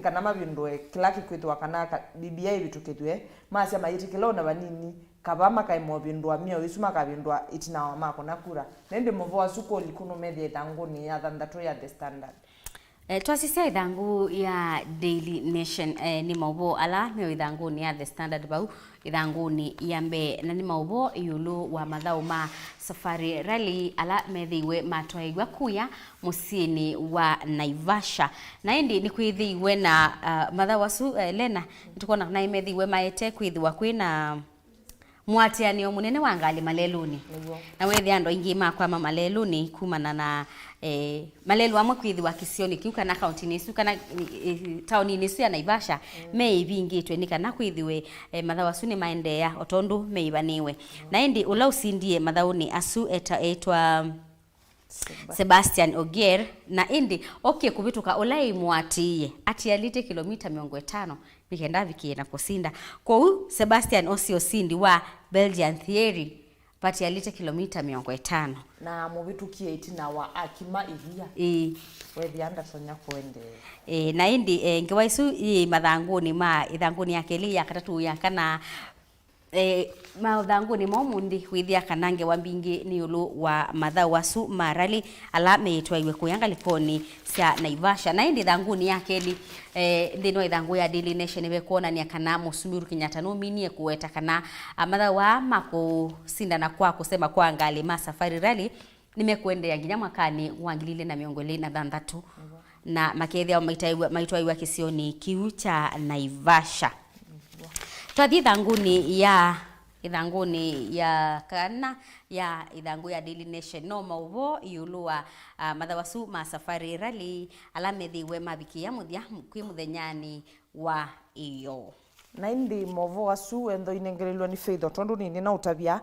kana mabindwe kila kikwithwa kana BBI bitukithwe masia mayitikila ona banini kabama kaimo bindwa mio isuma kabindwa itinawa mako nakura nende Mauvoo asuko likuno media thanguni ya thanthatu ya The Standard. Twasisia ithangu ya Daily Nation ni Mauvoo ala meo ithangu ni ya The Standard bau ithangu ni yambe na ni Mauvoo yulu wa mathau ma Safari Rally ala methiwe matwaigwa kuya musini wa Naivasha na indi ni kwithiwe na mathau asu Lena tukona na imethiwe maete kwithiwa kwina mwatianio munene wa ngali maleluni na wethi ando ingi makwa maleluni kumana na malelu amwe kwithiwa kisioni kiu kana county nisu kana town nisu ya Naivasha meibingitwe ni kana kwithiwe mathau asu ni maendea otondu meibaniwe na indi ula usindie mathauni asu etwa Sebastian Ogier na indi okay kubituka olai mwatiye ati alite kilomita 50 nikenda viki na kusinda kwa Sebastian Osindi wa Belgian Theory pati alite kilomita 50 na mubitukie itina wa akima iria wethi anda sonya kwende na indi ngewaisu mathanguni ma ithanguni yakeli ya katatu ya kana mathanguni momundi withia kanange wa mbingi ni ulu wa matha wasu marali ala meitwa iwe kuyanga likoni cia Naivasha na indi thanguni yakeli ndino ithangu ya Daily Nation iwe kuona ni kana Musumbiru Kenyatta no minie kuweta kana matha wa mako sindana kwa kusema kwa ngali ma safari rally nimekuendea nginya mwakani wa 2026 na makethia maitwa iwe kisioni kiu cha Naivasha. Twathi ithanguni ya kana ya ithangu ya Daily Nation no Mauvoo yulua mathawasu ma safari rally alamethiwe mabiki ya muthia kwi muthenyani wa iyo na indi Mauvoo asu endo inengerelwa ni Faith tondu nini na utavia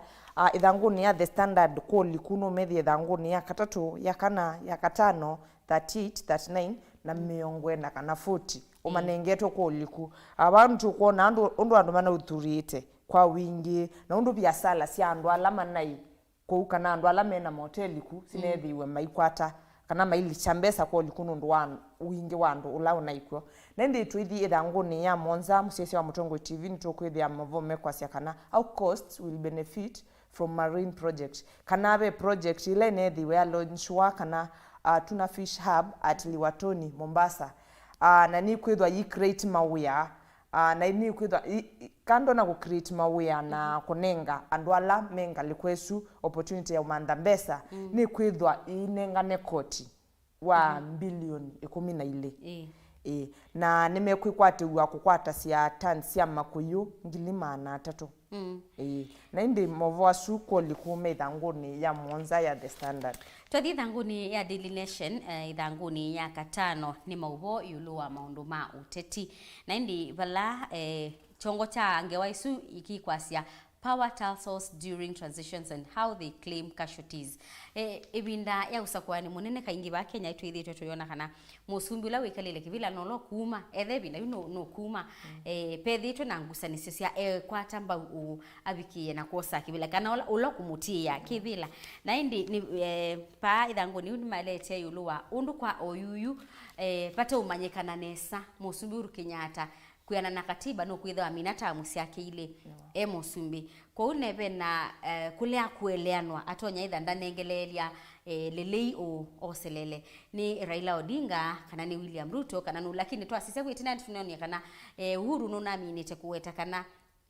ithanguni ya The Standard koli kuno methi ithanguni ya katatu ya kana ya katano 38 39 na miongo kana 40 umanengetwo koliku abantu kuona andu mana uthurite kwa wingi na undu biasala cia andu alama nai kuuka na andu alama na moteli ku sinethiwe maikwata kana maili chambesa koliku nundu wa wingi wa andu ula unaikwo na ndi twithi ithanguni ya Monza musese wa Mutongo TV nitukwithia Mauvoo mekwasia kana how costs will benefit from marine project kana be project ile nethiwe ya launchwa kana tuna fish hub at Liwatoni Mombasa na ni kwithwa yi create mawia na ni kwithwa kando na ku create mawia na kunenga andu ala menga likwesu opportunity ya umanda mbesa ni kwithwa inenga nekoti wa bilioni 12 na nimekwikwatiwa kukwata cia tons cia makuyu 300 na indi Mauvoo asu koli kume ithanguni ya Monza ya The Standard twathi ithanguni ya Daily Nation ithanguni ya katano ni Mauvoo yulua maundu ma uteti na indi vala chongo cha ngewaisu ikikwasia power tussles during transitions and how they claim casualties ibinda ya usakwani munene kaingi ba Kenya itwithitwe tuyona kana musumbi ula wikalile kivila nolo kuma ebinda no kuma pethitwe na ngusanisio cia kwatamba abikie na kosa kivila kana ula kumutia kivila na indi ni pa ithanguni ni malete yulua undu kwa oyuyu pata umanyekana nesa Musumbiru Kenyatta kuyana na katiba no kwitha aminata musiake ile Musumbi kwa unebe na kulea kueleanwa atonya itha ndanengelelia lelei oselele ni Raila Odinga kana ni William Ruto kana no lakini twasise kwitina tunaonia kana Uhuru no naminite kuweta kana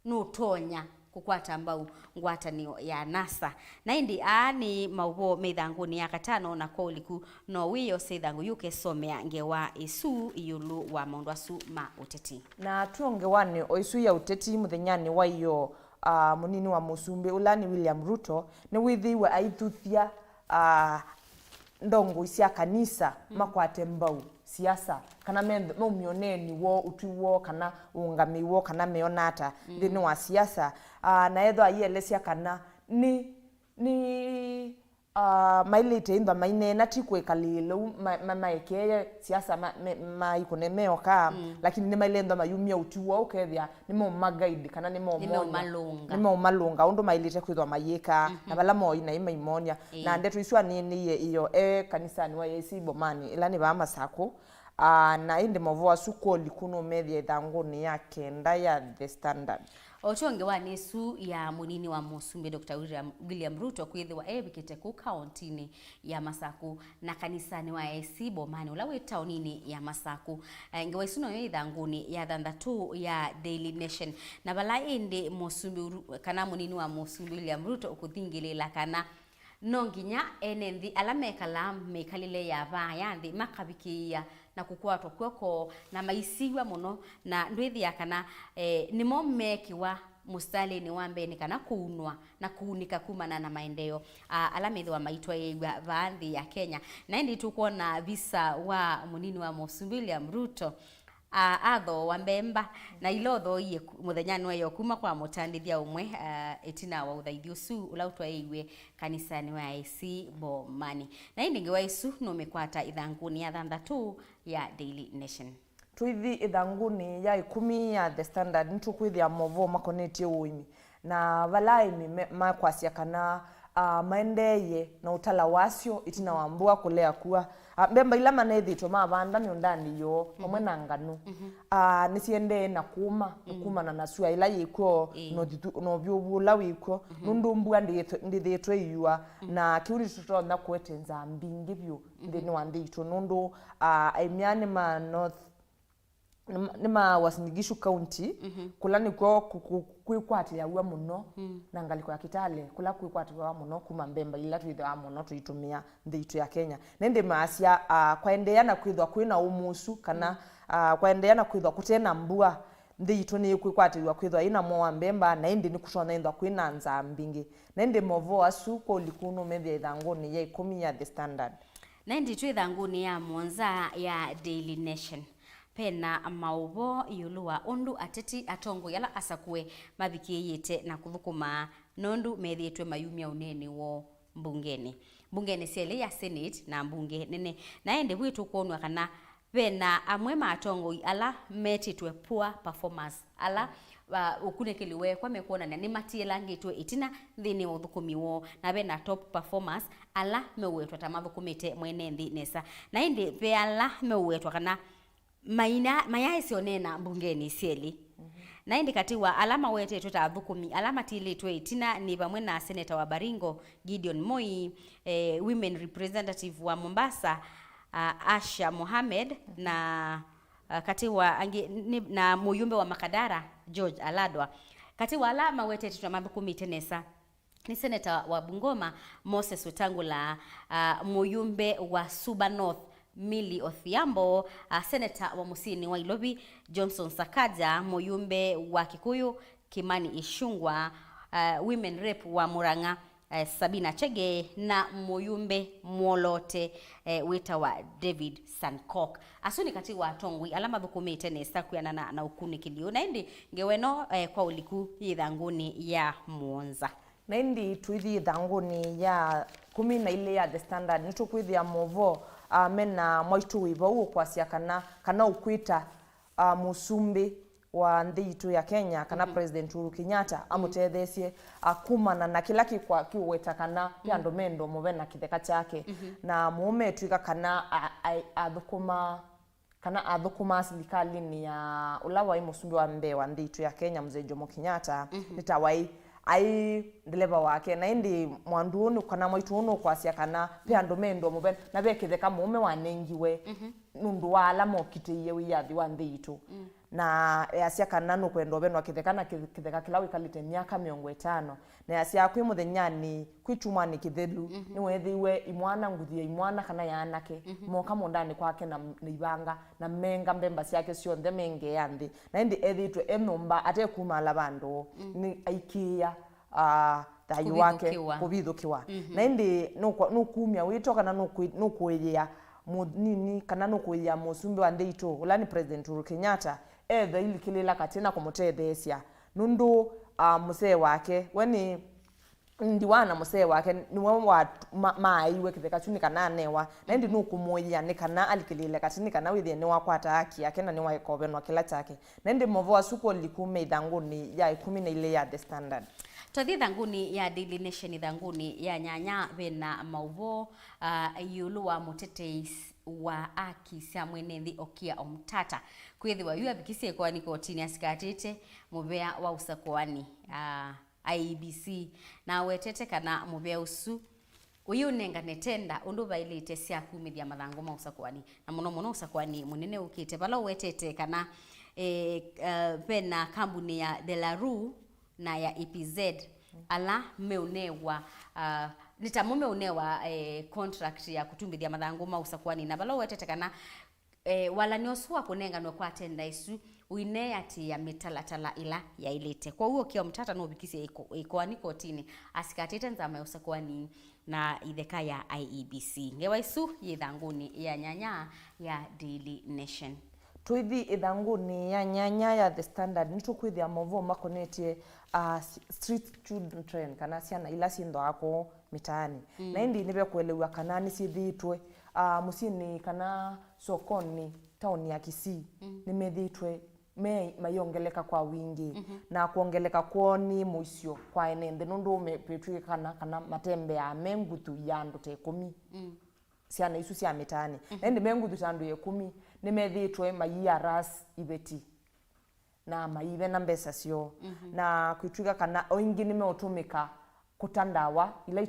no tonya kukwata mbau ngwatanio ya NASA na indi ni Mauvoo methanguni ya katano na koliku no wiyo sethangu yuke somea ngewa isu yulu wa maundu asu ma uteti na tuonge wani oisu ya uteti muthenyani wa iyo munini wa Musumbi ulani William Ruto ni withiwe aithuthia ndongo cia kanisa makwate mbau siasa kana no mioneni wo utwiwo kana ungamiwo kana meonata thini wa siasa na etho ayelesia kana ni mailite indwa mainena tikwekalilo maekeye siasa maikunemeo ka lakini ni mailendo mayumia utiwo ukethia ni mo magaidi kana ni mo malunga undu mailite kwithwa mayika na bala mo ina imaimonia na ndetu iswa ni iyo kanisa ni wa Yesu bomani ila ni ba masako na indi Mauvoo asu koli kuno media ithanguni ya kenda ya The Standard otonge wa nesu ya munini wa Musumbi Dr. William Ruto kwithiwa bikite ku county ya Masaku na kanisani wa AC bomani ulawe taunini ya Masaku ngewa isuno yo ithanguni ya thandatu ya Daily Nation na bala indi Musumbi kana munini wa Musumbi William Ruto ukuthingilila kana nonginya enenthi alamekala mekalile ya baya nthi makabikia na kukwatwa kweko na maisiwa muno na ndwithia kana nimo mekiwa mustali ni wambeni kana kuunwa na kuunika kumana na maendeleo alamethwa maitwa yewa vaanthi ya Kenya na indi tukuona visa wa munini wa Musumbi William Ruto atho wa mbemba na ilotho iye muthenyani wa yokuma kwa mutandithia umwe itina wa uthaithio su ula utwaiwe kanisani wa AC Bomani na indingi wa isu no mekwata ithanguni ya thanthatu ya Daily Nation. Twithi ithanguni ya 10 ya The Standard ntukwithia Mauvoo makonetie uimi na valaimi makwasia kana maendeye na utala wasio itina wambua kulea kuwa mbemba ila manethitwo mavanda ni undani yo pamwe na nganu nisiende na kuma na nasua ila yiko no byubula wiko nundumbua ndithitwe yua na kiuri tutona kwetenza mbingi byu ndini wanditwo nundu aimiane ma north nima Wasinigishu County kula niko kwikwatira wa muno na ngaliko ya Kitale kula kwikwatira wa muno kuma mbemba ila twithwa muno tuitumia ndithu ya Kenya nende maasia kwaendeana kwithwa kwina umusu kana kwaendeana kwithwa kutena mbua ndithu ni kwikwatira kwithwa ina mo mbemba na indi ni kushona indwa kwina nza mbingi nende Mauvoo asuko likuno methia ithanguni ya 10 ya The Standard na indi twithanguni ya monza ya Daily Nation pena Mauvoo yulua undu ateti atongo yala asakue mathikiyite na kuthukuma nondu methietwe mayumia unene wo mbungeni siele ya Senate na mbunge nene na ende bwitu kuonwa kana pena amwe matongo ala metitwe poor performance ala ukunekeliwe kwa mekuona ni matiela ngitwe itina thini wa thukumi wo na bena top performance ala mewetwa tamathukumite mwene nthi nesa na ende pe ala mewetwa kana mayaisi onena mbungeni sieli na indi katiwa alama wete tuta thukumi alama tilitwe itina ni pamwe na Senator wa Baringo Gideon Moi women representative wa Mombasa Asha Mohamed na katiwa na muyumbe wa Makadara George Aladwa katiwa alama wete tuta mathukumi tenesa ni Senator wa Bungoma Moses Wetangula muyumbe wa Suba North Milly Odhiambo Senator wa Musini wa Ilobi Johnson Sakaja muyumbe wa Kikuyu Kimani Ishungwa women rep wa Murang'a Sabina Chege na muyumbe Mwolote wita wa David Sankok asuni kati wa tongwi alama thukumite nesa kuyana na ukuni kilio na indi ngeweno kwa uliku yithanguni ya Muonza na indi twithi thanguni ya 10 na ile ya The Standard nitukwithia Mauvoo mena mwaitu wiva uo kwasia kana ukwita musumbi wa ndhitu ya Kenya kana President Uhuru Kenyatta amutethesie kumana na kila kikwa kiweta kana pia ndomendo muvena kitheka chake na mume twika kana athukuma serikali ni ya ulawa musumbi wa mbe wa ndhitu ya Kenya mzee Jomo Kenyatta nitawai ai deliver wake na indi mwandunu kana mwaituno kwasia kana pia ndomendo muvena na bekitheka mume wanengiwe nundu wala mokite yewe yathi wa ndhitu na yasia kana no kwendo beno akithekana kitheka kilawi kalite miaka 50 na yasia kwi muthenyani kwitumani kithelu ni wethiwe imwana nguthie imwana kana yanake moka mondani kwake na ibanga na menga mbemba ciake cio nthe menge yanthi na indi ethitwe enomba ate kuma labandu ni aikia thayu wake kubithukiwa na indi no kumia wito kana no kuiya nini kana no kuiya musumbi wa ndhitu ulani President Uhuru Kenyatta etha ilikilila katina kumutethesia nundu musee wake weni ndiwana musee wake niwe wa maiwe kitheka chuni kana newa na ndi nukumuia ni kana alikilile katini kana withie ni wakwata haki yake na ni waikovenwa kila chake na ndi Mauvoo asuko likume ithanguni ya 10 na ile ya The Standard Twathi thanguni ya Daily Nation thanguni ya nyanya bena Mauvoo yulu wa mutetei wa aki cia mwene nthi Okia Omtata kwithiwa yu abikisie kwani kotini asikatite mubea wa usakwani IEBC na wetete kana mubea usu uyu nengane tenda undu bailite cia kumithia mathango ma usakwani na muno usakwani munene ukite bala wetete kana pena kambuni ya Delaru na ya EPZ ala meunewa nitamume unewa contract ya kutumbithia mathango ma usakwani na bala wetete kana wala niosua kunenganwa kwa tenda isu uine ati ya mitalatala ila ya ilete kwa huo Okia Omtata no bikisi ikwani kotini asikatite nzama ya usakwani na itheka ya IEBC ngewa isu yithanguni ya nyanya ya Daily Nation twithi ithanguni ya nyanya ya The Standard nitukwithia Mauvoo makonetie street children kana ciana ila cindo ako mitaani na indi nibe kuelewa kana ni cithitwe musini kana sokoni town ya Kisii nimethitwe mayongeleka kwa wingi na kuongeleka kwoni muicio kwa enende nundu mepetwe kana matembe ya mengutu ya ndu te 10 ciana isu cia mitaani na indi mengutu ta ndu 10 nimethitwe maia ras ibeti na maive na mbesa cio na kwitwiga kana oingi nimeutumika kutandawa ila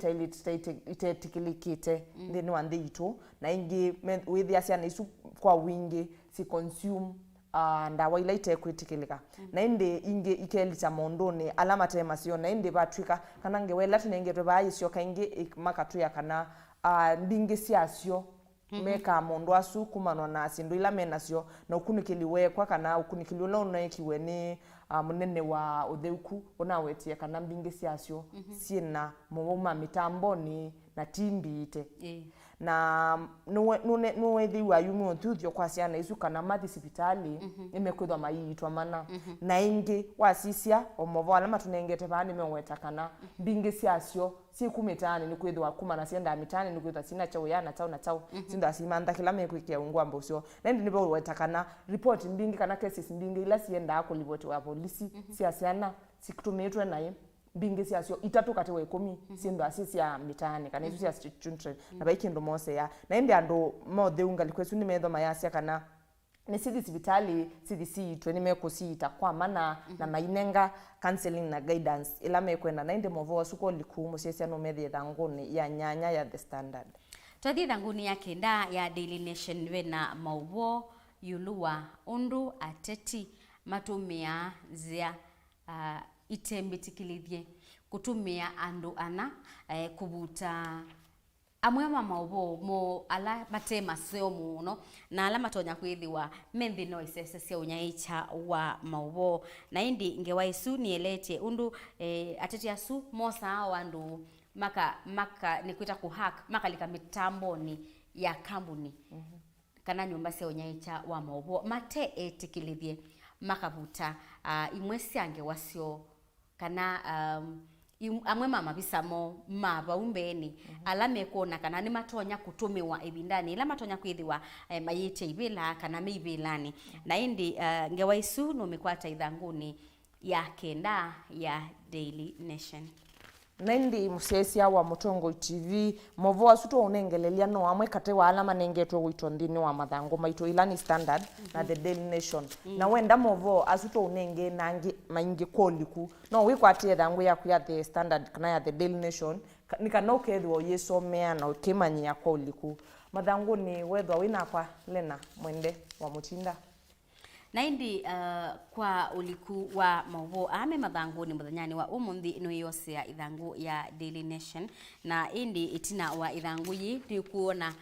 itetikilikite thini wa nthi itu na ingi withia ciana isu kwa wingi si consume ndawa ila itekwitikilika na indi ingi ikelita mondoni alama tema cio na indi batwika kana ngewela tinengetwe baicio kaingi makatuya kana mbingi ciacio meka mondo asu kumanwa na sindu ila menacio na ukunikiliwe kwa kana ukunikiliwe la unaekiwe ni munene wa utheuku unawetie kana mbingi ciacio ciina muma mitamboni na timbite na nuwethi wa yumu otuthio kwa ciana isu kana mathi sipitali imekwithwa maitwa mana na ingi wasisia Mauvoo alama tunengete bani meweta kana mbingi ciacio cikumitaani ni kwithwa kumana cienda mitani ni kwithwa sina chao yana chao na chao sinda simantha kila mekwikia ungwambo cio na ndi nibo weta kana report mbingi kana cases mbingi ila cienda kulivoti wa polisi cia ciana cikutumitwe naye mbingi ciacio 3 kati wa 10 sindu cia mitaani kana isu cia street children na baikindu mose ya na indi andu motheunga likwesu ni metho mayacia kana ni sithi sibitali sithi ni mekusiita kwa mana na mainenga counseling na guidance ila mekwenda na indi Mauvoo suko likumu cia no methi thanguni ya nyanya ya The Standard twathi thanguni ya kenda ya Daily Nation wena Mauvoo yulua undu ateti matumia zia itembetikilithie kutumia andu ana kubuta amwe ma Mauvoo mo ala matema seo muno na ala matonya kwithiwa menthi no isese cia unyaicha wa Mauvoo na indi ngewaisu nielete undu ateti asu mosa wandu maka nikwita kuhack makalika mitamboni ya kambuni kana nyumba cia unyaicha wa Mauvoo mate etikilithie makabuta imwe ciange wacio kana amwe mama bisamo maba umbeni ala mekona kana ni matonya kutumiwa ibindani ila matonya kwithiwa mayite ibila kana meibilani na indi ngewaisu no mekwata ithanguni ya kenda ya Daily Nation Nendi musesia wa Mutongo TV Mauvoo asuto unengelelia no amwe kate wa alama nengetwe wito ndini wa mathango maito ilani Standard na The Daily Nation na wenda Mauvoo asuto unenge nangi maingi koliku no wikwatie thangu ya kuya The Standard kana ya The Daily Nation nikana ukethwo yesomea na ukimanyia koliku mathango ni wethwa wina kwa lena mwende wa mutinda na indi kwa uliku wa Mauvoo ame mathanguni muthanyani wa umuthi ino yose ya ithangu ya Daily Nation na indi itina wa ithangu yi ni kuona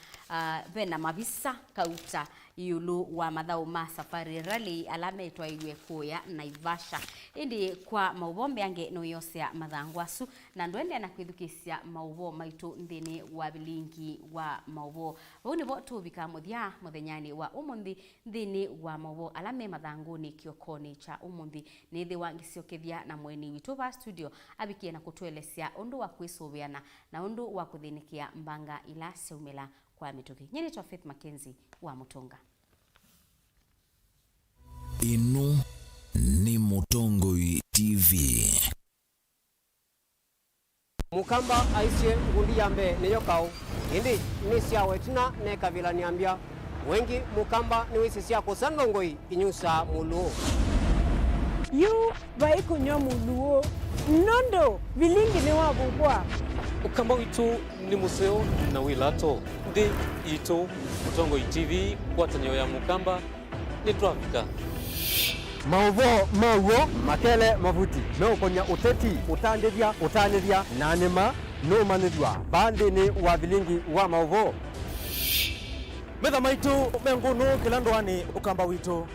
bena mabisa kauta yulu wa mathau ma safari rally alame twaigwe kuya Naivasha indi kwa Mauvoo mbeange no yose ya mathangu asu na ndwende na kwithukisia Mauvoo maitu nthini wa Vilingi wa Mauvoo uni bo tubika muthia muthanyani wa umuthi nthini wa Mauvoo alame mathanguni kiokoni cha umuthi nithi wangiciokethia na mweni witu va studio abikie na kutuelesia undu wa kwisubiana na undu wa kuthinikia mbanga ila seumela kwa mituki nyini twa Faith Mackenzie wa Mutonga inu ni Mutongo TV mukamba aisie ngundi yambe niyo kau indi ni cia wetina ne kavila niambia wengi mukamba ni wisi cia kusandongoi inyusa muluo yu vai kunyo muluo nondo Vilingi ni wabugwa ukamba witu ni museo na wilato ndi ito Mutongo TV kwatanyo ya mukamba ni twafika Mauvoo mawo makele mavuti no konya uteti utandithia na nima no manithwa bandini wa Vilingi wa Mauvoo metha maitu mengunu kila ndwani ukamba witu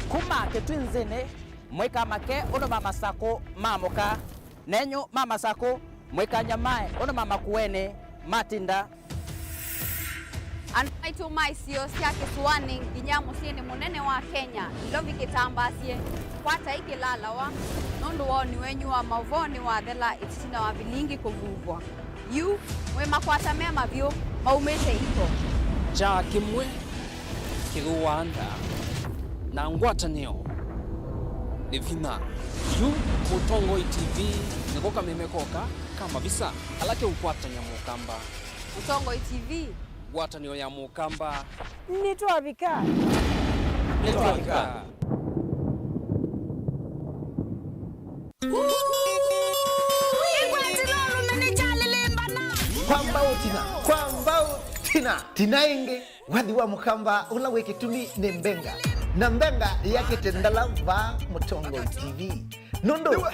kuma ketwinzini mwika make uno mama sako mamoka nenyu mama sako mwika nyamae uno mama kuene matinda Andu maitu maisio cia kisuani nginya muciini munene wa Kenya ilovi kitambasie kwata ikilalawa nundu woni wenyu wa Mauvoo wa thela itina wa Vilingi kuvuvwa yu mwe makwata mema vyo maumete iko cha kimwe kiruanda na ngwatanio ni vina yu Mutongo TV nikoka memekoka kama visa alake ukwatanya mukamba Mutongo TV ngwatanio ya mukamba nitwavika kwamba tinaingi wathi wa mukamba ula wikitumi ni mbenga na mbenga yake tendala va Mutongo TV nundu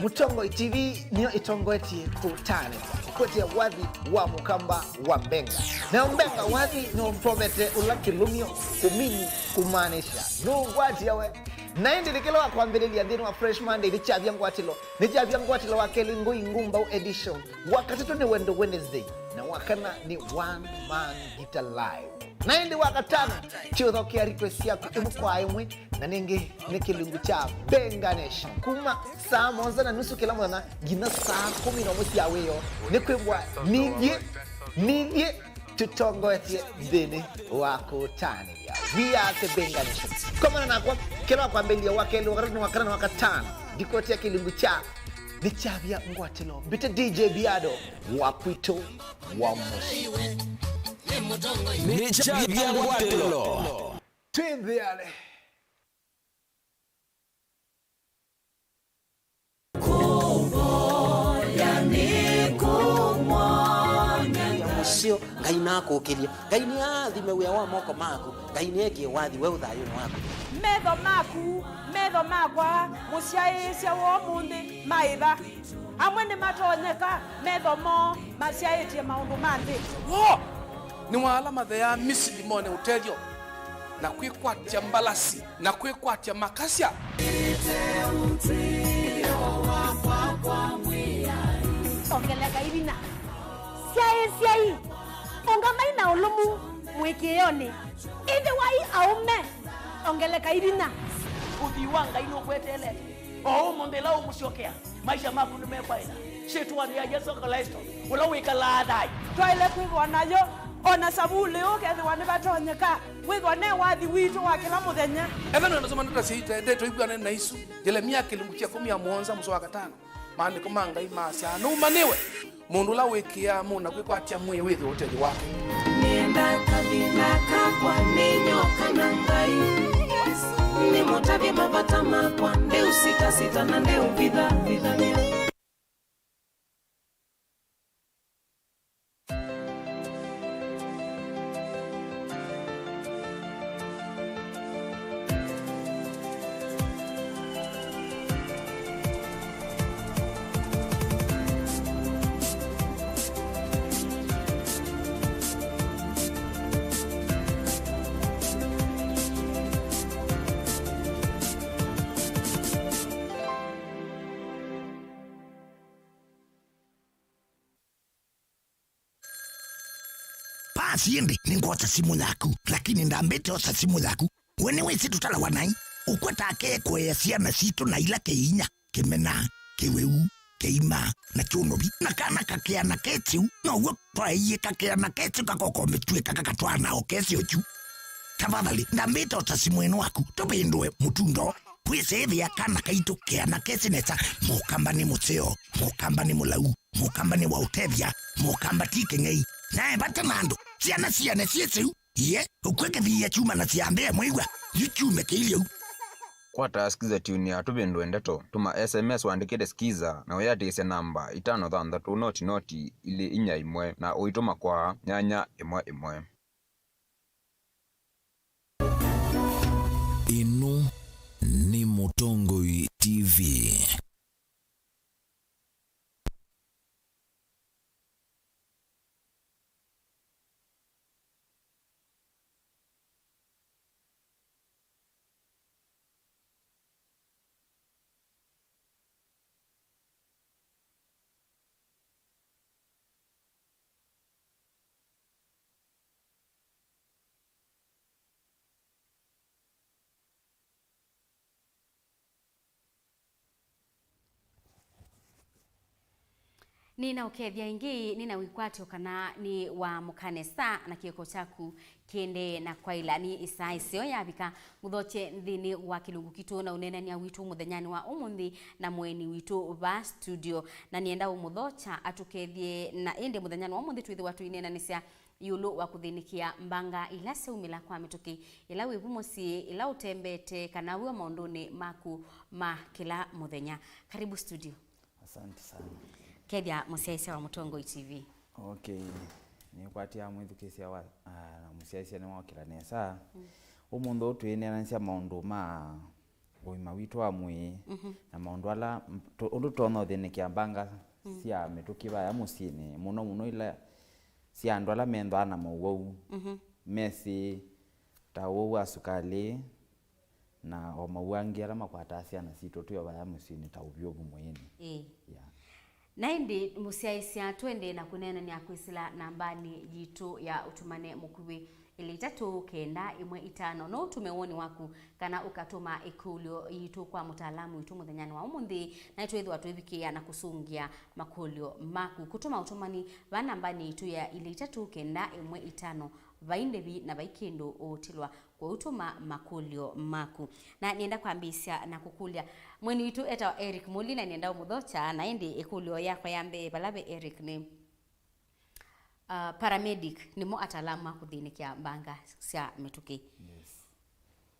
Mutongo TV niyo itongoetie kutane kwetia wathi wa mukamba wa mbenga na mbenga wathi no mprovete ula kilumio kumini kumanisha nungwatia we na ndikilo wa kwambirilia thini wa Fresh Monday lichavya ngwatilo wa Kelly Ngui Ngumba edition wakati tu ni Wendo Wednesday na wakana ni One Man Guitar Live na ndi wakatano chiothokia request yako imukwa imwe na ningi ni kilungu cha Benga Nation kuma saa 1:30 kila mwana gina saa 10 ya weyo ni kwibwa nije tutongoetie thini wako tani ya we are the Benga Nation kama na kwa kila kwa mbelia wakeli wakati ni wakatano dikotia kilungu cha ni chavya ngwatilo bita DJ Biado wakwito wa moshi ni chavya ngwatilo twende yale sio ngai nako kiria ngai ni athime wia wa moko maku ngai ni ekie wathi we uthayo ni wako metho makwa musiaisya wo mundi maiva amwe ni matonyeka metho mo masiaitie maundu mandi wo ni wala mathe ya Misiri mone utelio na kwikwatia mbalasi na kwikwatia makasya ongeleka ibina siai onga maina ulumu mwikioni ithi wai aume ongeleka ibina uthiwanga ino kwetele o mondela umushokea maisha maku nimekwaila shetwani ya Yesu Kristo ula wikala dai twaile kwigwa nayo ona sabule ukethi wani batonyeka wigwa ne wathi witu wa kila muthenya ethano nasoma ndutasiite ndeto igwana na isu Yeremia kilungu kia 10 mstari wa 5 maandiko manga imasya numaniwe mundu la wikia muna kwikwatia mwe withi uteli wake nienda kabila kakwa ninyoka na ngai ni mutabi mabata makwa nde usita na nde vidhania Siende ningota simu laku lakini ndambete osa simu laku wene wesi tutala wanai ukwata ake kwea siana sito na ila keinya kemena keweu keima na chunobi na kana kakea na ketiu na uwe kwa iye kakea na ketiu kakokome tue kakakatwa na okesi ochu tafadhali ndambete osa simu enu waku topendwe mutundo kwese evi ya kana kaito kea na kesi nesa mokamba ni museo mokamba ni mulau mokamba ni wautevya mokamba tike ngei nae bata mando siana sieseu ye ukweke via chuma na siambea mwigwa yuchume keilio kwata skiza tuni ya tubindu endeto tuma SMS waandikite skiza na uyatise namba 533 ili inya imwe na uituma kwa nyanya imwe inu ni Mutongo TV. Nina ukethia ingi nina wikwati kana ni wa mukanesa na kioko chaku kende na kwaila ni isa isio yabika muthoche nthini wa kilungu kitu na unenania witu muthenyani wa umuthi na mweni witu va studio na nienda umuthocha atukethie na inde muthenyani wa umuthi twithi watu inenanisia yulu wa kuthinikia mbanga ila seumila kwa mituki ila wivumosi ila utembete kana wiwa maunduni maku ma kila muthenya. Karibu studio. Asante sana. Kedia musiaisia wa Mutongo TV. Okay. Ni kwatia mwithukisia wa musiaisia ni wakira nesa. Umuntho twinenanisia maundu ma uima witu wa mwi na maundu ala undu tono thinikia mbanga cia mituki ba ya musini muno ila cia andu ala mendo ana Mauvoo mesi tawo asukali na o Mauvoo ala makwata ciana citu tuyo ba ya musini ta ubyogu mwini. Yeah. Na indi musiaisia twende na kunena ni akwisila nambani yitu ya utumane mukubi ili 395 no tumewoni waku kana ukatuma ikulio yitu kwa mutaalamu yitu muthenyani wa umuthi na twethu atwibikia na kusungia makulio maku kutuma utumani va nambani yitu ya ili 395 vaindevi na vaikindo otilwa kwa utuma makulio maku na nienda kwambisia na kukulia mweni witu eta Eric Mulina nienda umuthocha na indi ikulio yako yambe balabe Eric ni paramedic nimo atalamu akuthinikia mbanga cia mituki. Yes.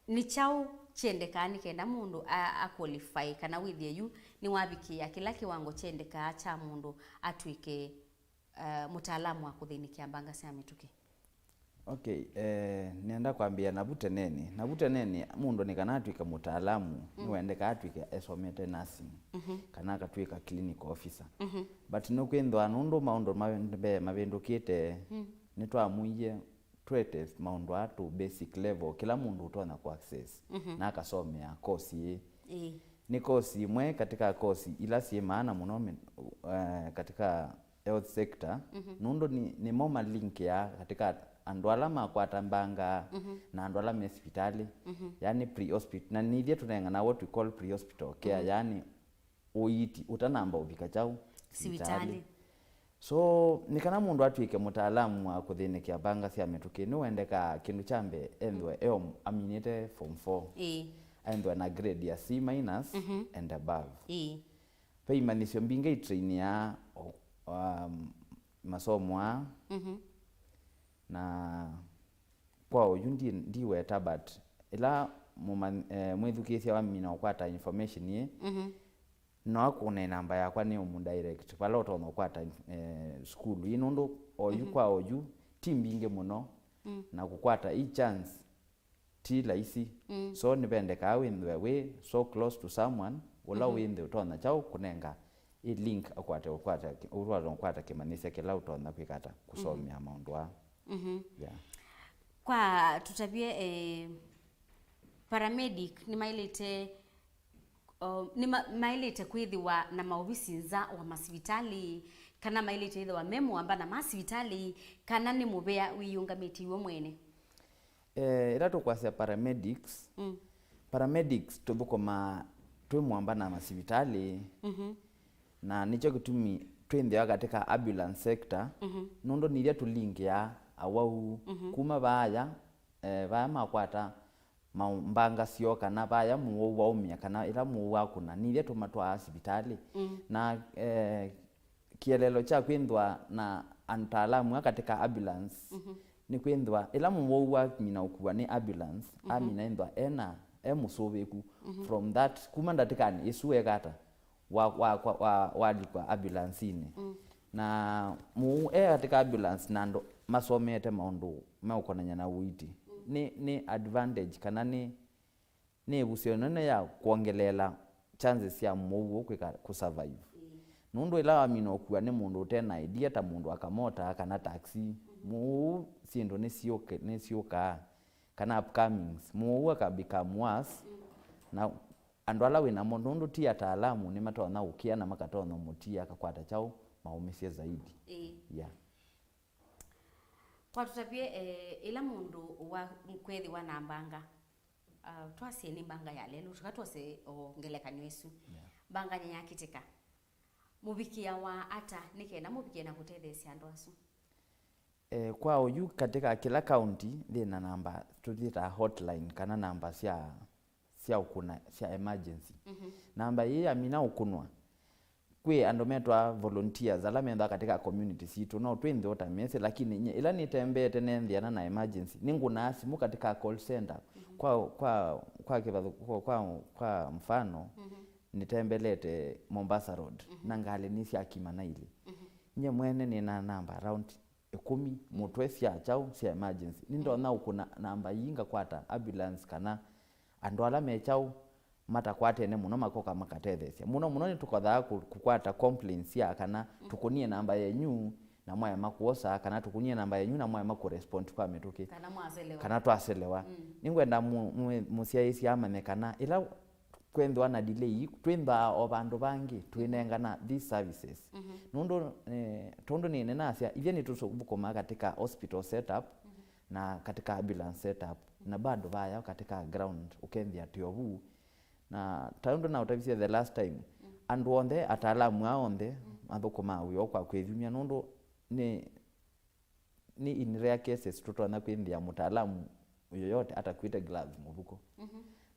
Ni chau chendekani kenda mundu a qualify kana withie yu ni wabikia kila kiwango chendeka cha mundu atwike mutaalamu akuthinikia mbanga cia mituki. Okay, nienda kwambia nabute neni mundu ni kana atwika mutaalamu ni wendeka atwika esomete nursing kana akatwika clinical officer but no kwendwa nundu maundu mabendukite ni twamuiye twete maundu atu basic level kila mundu utona ku access na akasomea course ni course imwe katika course ila si maana muno katika health sector nundu ni moma link ya katika andu ala makwata mbanga na andu ala hospitali yani pre-hospital na nithie tunengana what we call pre-hospital care yani uiti utanamba ubika chau sibitali. So nikana mundu atwike mutaalamu wa kuthinikia mbanga cia mituki ni wendeka kindu chambe endwe aminite form 4 endwe na grade ya C- and above pe imanisio mbinga itrain ya masomo na kwa ujundi ndiwe tabat ila mwithukisia wa mina ukwata information ye no akune namba yakwa ni umu direct pala utono kwata school inundu oyu kwa oyu timbinge muno na kukwata i chance ti laisi so nibendeka windwe we so close to someone wala winde utona chao kunenga i link ukwata kimanise kila utona kwikata kusomea maundu wa yeah. Kwa tutabie paramedic ni mailete kwithiwa na maofisi nza wa masivitali kana mailete ithiwa memo amba na masivitali kana ni mubea wiyungamitiwe mwene. Ila tukwasia paramedics paramedics tuthukuma twi mwamba na masivitali na nicho kitumi twendea katika ambulance sector nondo niria tulingia awau kuma baya makwata mbanga cio kana baya Mauvoo waumia kana ila Mauvoo kuna niria tumatwa hospitali na kielelo cha kwendwa na antaalamu katika ambulance ni kwendwa ila Mauvoo mina ukuwa ni ambulance amina endwa ena emusobeku from that kuma ndatikani isuwekata walikwa ambulance ine na katika ambulance nando masomete maundu maukonanya na uiti ni advantage kana ni busionene ya kuongelela chances ya Mauvoo ku survive nundu ila amino okuwa ni mundu utena idea ta mundu akamota kana taxi sindo ni sioka kana upcomings Mauvoo akabecome worse na andu ala wina mundu ti ataalamu ni matona ukia na makatona mutia akakwata chao maumisie zaidi. Yeah. Kwa tutabie ila mundu wa mkwethi wa nambanga twase ni mbanga ya lelu tukatwase ongeleka nyesu mbanga nyanyakitika mubikia wa ata nikenda mubikia na kutethesia andu asu kwa uyu katika kila county ndina namba tutita hotline kana namba cia ukuna cia emergency namba hii amina ukunwa kwi andu metwa volunteers ala menda katika community situ no twende otamese lakini ila nitembete nendhiana na emergency ninguna simu katika call center kwa mfano nitembelete Mombasa Road na ngale ni cia Kimana ile nye mwene nina namba around 10 mutwe cia chao cia emergency nindona ukuna namba yinga kwata ambulance kana andu ala mechao matakwate ne muno makoka makatethesia muno ni tukathaa kukwata complaints ya kana tukunie namba yenyu na mwaya makuosa kana tukunie namba yenyu na mwaya makurespond kwa mituki kana twaselewa ningwenda musiaisi amane ila kwendwa na delay twenda obandu bangi twinengana these services nundo tondo ni nenasia ivye ni tusubukoma katika hospital setup na katika ambulance setup na bado vaya katika ground ukendhia tiovu na taundo na utavisia the last time andu onde atalamu aonde mathukuma uyo kwa kwithumia nundo ni in rare cases tutona kwithia mutaalamu yoyote atakwite gloves mubuko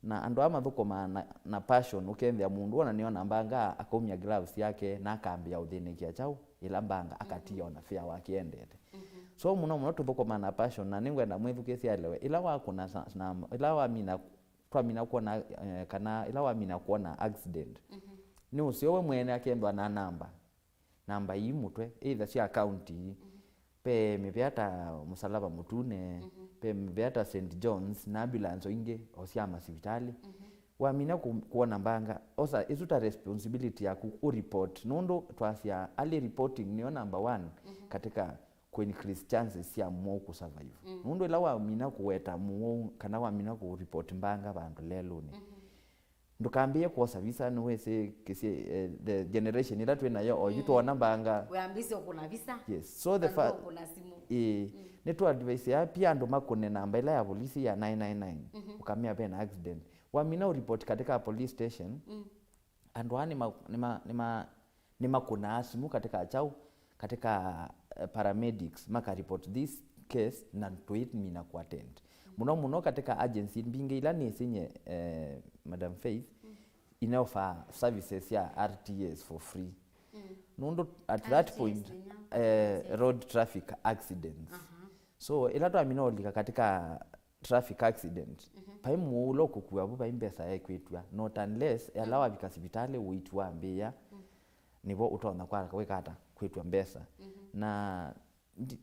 na andu amathukuma na passion ukendhia mundu ona niona mbanga akomia gloves yake na akambia uthinikia chao ila mbanga akatia ona fia wakiendete so muno tuthukuma na passion na ningwenda mwithukia elewe ila wakuna na ila wamina twamina kuona kana ila wamina kuona accident ni usiowe mwene akendwa na namba hii mutwe either cia county pe mivyata Musalaba Mutune pe mivyata St John's na ambulance inge osia masivitali wamina kuona mbanga osa isuta responsibility ya ku report nundo twasia early reporting ni number 1 katika ku increase chances ya mo ku survive nundo ila wamina kuweta mo kana wamina ku report mbanga bandu lelo ni ndukambie kwa service no wese kisi the generation ila twina yo oyitu ona mbanga weambise okuna visa yes so the fact ni to advise ya pia ndo makone namba ila ya polisi ya 999 ukamia bena accident wamina report katika police station and wani ni makuna asimu katika chao katika paramedics maka report this case na tweet mina ku attend muno katika agency mbinge ila ni sinye Madam Faith inaofa services ya RTS for free nundo at that point road traffic accidents so ila to amino lika katika traffic accident paimu ulo kukuwa buba imbesa ya kwitwa not unless alawa bikasibitale uitwa mbia nibo utona kwa wekata kwitwa mbesa na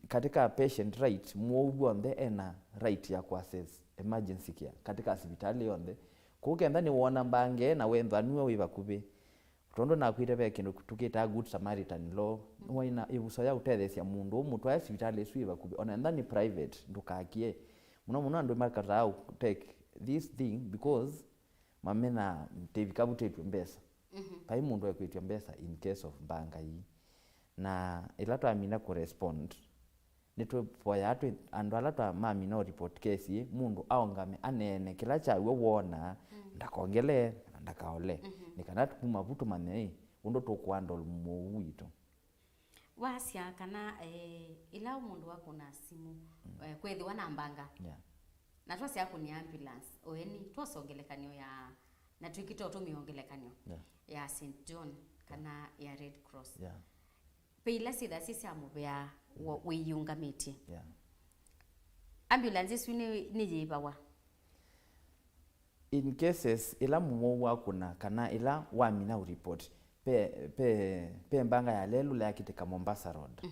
katika patient right muogu onde ena right ya access emergency care katika hospitali yonde kugenda ni wona mbange na wendwa niwe wibakubi tondo na kwire be kindu tukita good samaritan law waina ibuso ya utethesia mundu mutwa hospitali swiba kubi ona ndani private ndukakie muno ndo makata take this thing because mamena tevikabutetwe mbesa pai mundu akwitwa mbesa in case of mbanga hii na ila amina ku respond nitwe poya atu andu ala mami no report case mundu aongame anene kila cha wona ndakongele ndakaole nikana tupuma vutu mane undo tokwando mu wito wasia kana ila mundu wako na simu kwethi wana mbanga na twasi yako ni ambulance oeni twasongelekanio ya na twikito tumiongelekanio ya St John kana ya Red Cross peila sida sisi amubya wiyungamiti ambulance swini nijibawa in cases ila mumo wakuna kana ila wamina report pe mbanga ya lelu la kiteka Mombasa Road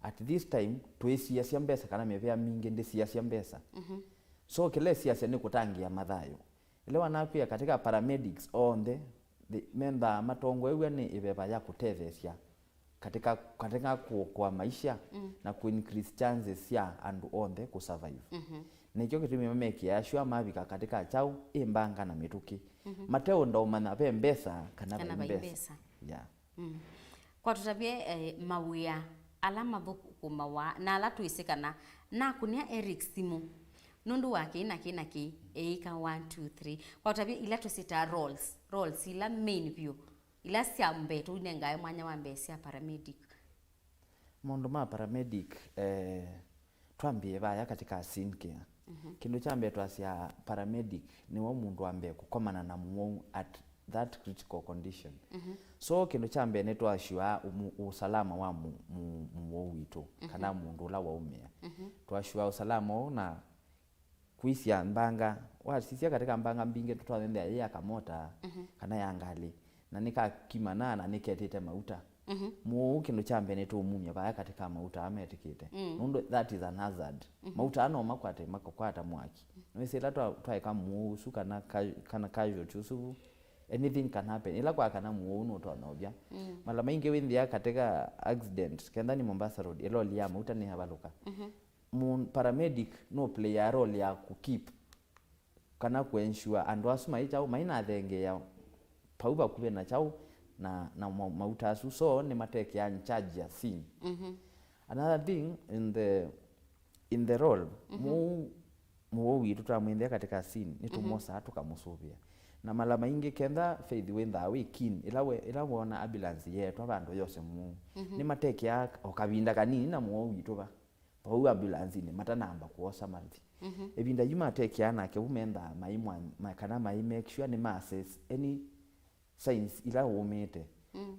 at this time twisia siambesa kana mevya mingi ndisia siambesa so kile siasa ni kutangia madhayo ile wanapia katika paramedics onde the member matongo ewe ni ibeba ya kutethesia katika kwa maisha na ku increase chances ya and onde ku survive nikyo kitu mimeke ya shwa mabika katika chao imbanga na mituki mateo ndo mana mbesa kana mbesa kwa tutabie mawia alama thuku mawa na ala tuisikana na kunia Eric simu nundu wake inaki eika 1 2 3 kwa tabia ila tusita roles ila main view ila cia mbetu nengae mwanya wa mbecia paramedic. Mondo ma paramedic twambie baya katika scene care. Kindu cha mbe twasia paramedic ni wa mundu ambe kukomana na muo at that critical condition. So kindu cha mbe ne twashua usalama wa muo witu kana mundu la waumia. Twashua usalama na kuisia mbanga wa sisia katika mbanga mbinge tutwathende ya kamota kana yangali na nika kimana na niketete mauta. Muo kindu cha mbe ne tumumia baya katika mauta ametikite. Nundo that is an hazard. Mauta ano makwata mwaki. Nwesela twaika muo suka na kana casual chusu anything can happen. Ila kwa kana muo no twanobya. Mala maingi windya katika accident kenda ni Mombasa Road elo liya mauta ni habaluka. Paramedic no play a role ya kukeep kana kuensure andu asuma ichao maina thenge ya pauba kuve na chao na mauta asu so ni mateke ya charge ya scene. Another thing in the role mu witu twamwendea katika scene ni tumosa tukamusubia na mala maingi kenda faith wenda we keen ila wona ambulance yetu abandu yose mu ni mateke ya okabinda kanini na mu witu ba pau ambulance ni matanamba kuosa manthi ebinda yuma take yana ke umenda maimwa makana mai make sure ni masses any signs ila umete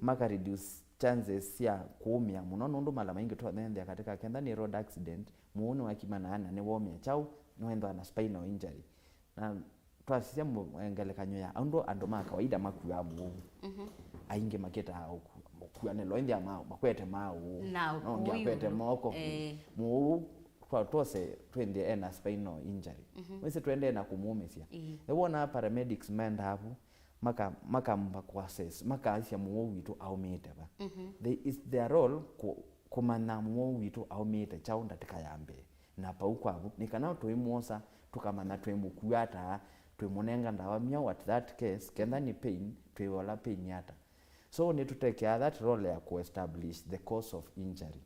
maka reduce chances ya kuumia muno ndo mala maingi to nende katika kenda ni road accident muone wakimanana ni womia chau noendo ana spinal injury na twasisia ngalekanyo ya ando ma kawaida makuwa mu ainge maketa au kuwa nelo india makwete mau no ngiakwete moko mu kwa tose twende ena spinal injury wese twende na kumuumisia ebona paramedics menda hapo maka kwa assess maka asia muo witu au mete ba they is their role kumana muo witu au mete chaunda tikayambe na pauko abu nikana toimuosa tukamana twemukuata twemonenga ndawa mia at that case kenda ni pain twewola pain yata so need to take care that role ya establish the cause of injury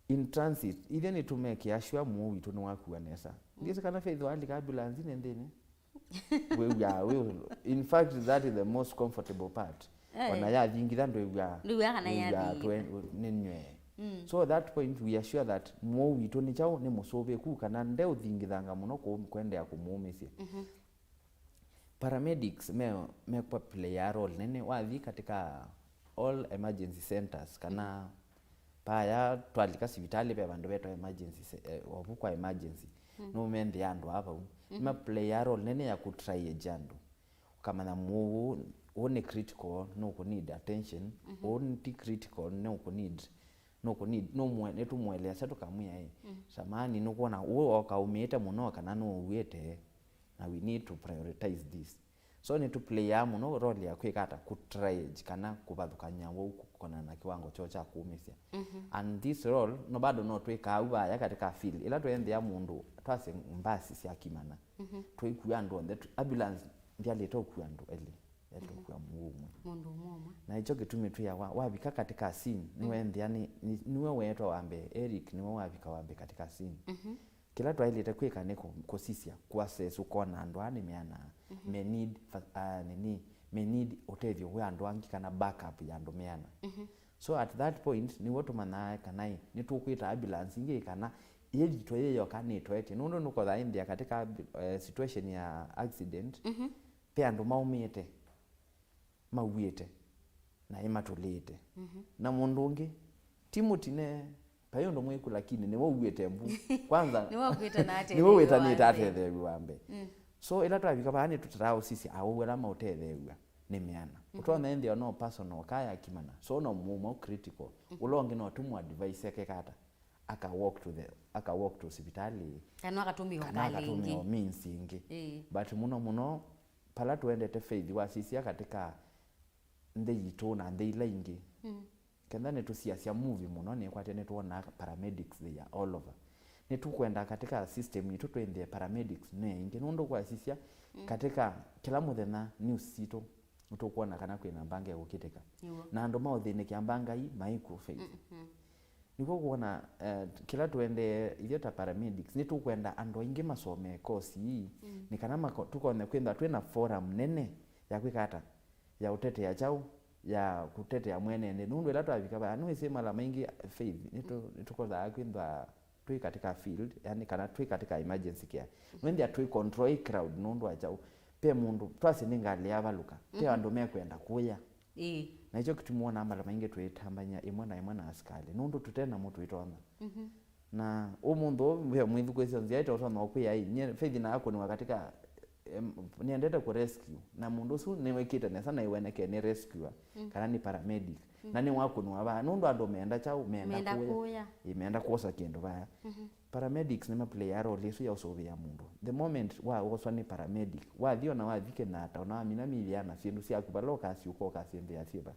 in transit ile ni to make sure muo witu no wakuanesa ngise kana faith wali ka ambulance nendene we in fact that is the most comfortable part ona ya thingitha ndo ya kana ya ninywe so at that point we are sure that muo witu ni chao ni musobe ku kana nde uthingithanga muno ko kwende ya kumuumisia paramedics me kwa play a role nene wathi katika all emergency centers kana paya twalika hospitali pe bandu beto emergency wabukwa emergency no mende yandu hapa me play a role nene ya kutry jandu kama na muo one critical no ko need attention one critical no ko need no mwe tu mwele setu kamuya samani no kuona uo kaumete muno kana no uwete na we need to prioritize this so need to play a muno role ya kwikata kutry kana kubadukanya wo kukona na kiwango chocha kuumisia and this role no bado no tweka uba ya katika field ila twende ya mundu twase mbasi sia kimana twikuando that ambulance ndiale tokuando eli yetu kwa mundu mumwe na hicho kitumi tu ya wabika katika scene niwe ndiani niwe wetu wambe Eric niwe wabika wambe katika scene kila twa ile kwika neko kosisia kwa assess ukona ando ani meana me need otevyo we ando angi kana backup ya ando meana so at that point ni wotu mana kanai ni tukwita ambulance inge kana yeji to yeyo kana itoete nundo nuko da india katika situation ya accident pe ando maumete mawete na imatulete na mundu ungi timutine payo ndo mweku lakini ni wowete mbu kwanza ni woweta na ate ni woweta ni tate the wambe so ila twabika bani tutarao sisi awera mautethewa ni meana utona ende no personal kaya kimana so no mumo critical ulonge no tumu advice yake kata aka walk to hospitali kana akatumio kalingi means ingi but muno pala tuende te faith wa sisi katika ndeyitona ndeilaingi kenda netusiasia movie muno ni kwate netuona paramedics they are all over netukwenda katika system yetu twende paramedics nengi nundo kwa sisia katika kila muthenya news sito utokuona kana kwina mbanga ya gukiteka na ndo mauthe kiambanga hii maiku faith niko kuona kila twende ile ta paramedics netukwenda ando ingi masome course hii ni kana tukone kwenda twena forum nene ya kwikata ya utete ya chau ya kutete ya mwenene nundu ila twavika ba anu ise mala maingi faith nituko za kwindwa tui katika field yani kana tui katika emergency care wendi tui control crowd nundu achau pe mundu twasi ningali avaluka pe andu mekwenda kuya na hicho kitu muona mala maingi twitambanya imwe na askali nundu tutena mutu itonda na umundu we mwithu kwesio nzia ita utona okuya nye faith na yako ni katika niendete ku rescue na mundu su niwekite nesa na iweneke ni rescuer kana ni paramedic na ni wako ni waba nundu ando meenda chau meenda kuya imeenda kuosa kindu baya paramedics ni play role isu ya usovia mundu the moment wa oswa ni paramedic wa thio na wa thike na ta na mina miliana sindu sia kubaloka si uko ka sembe asiba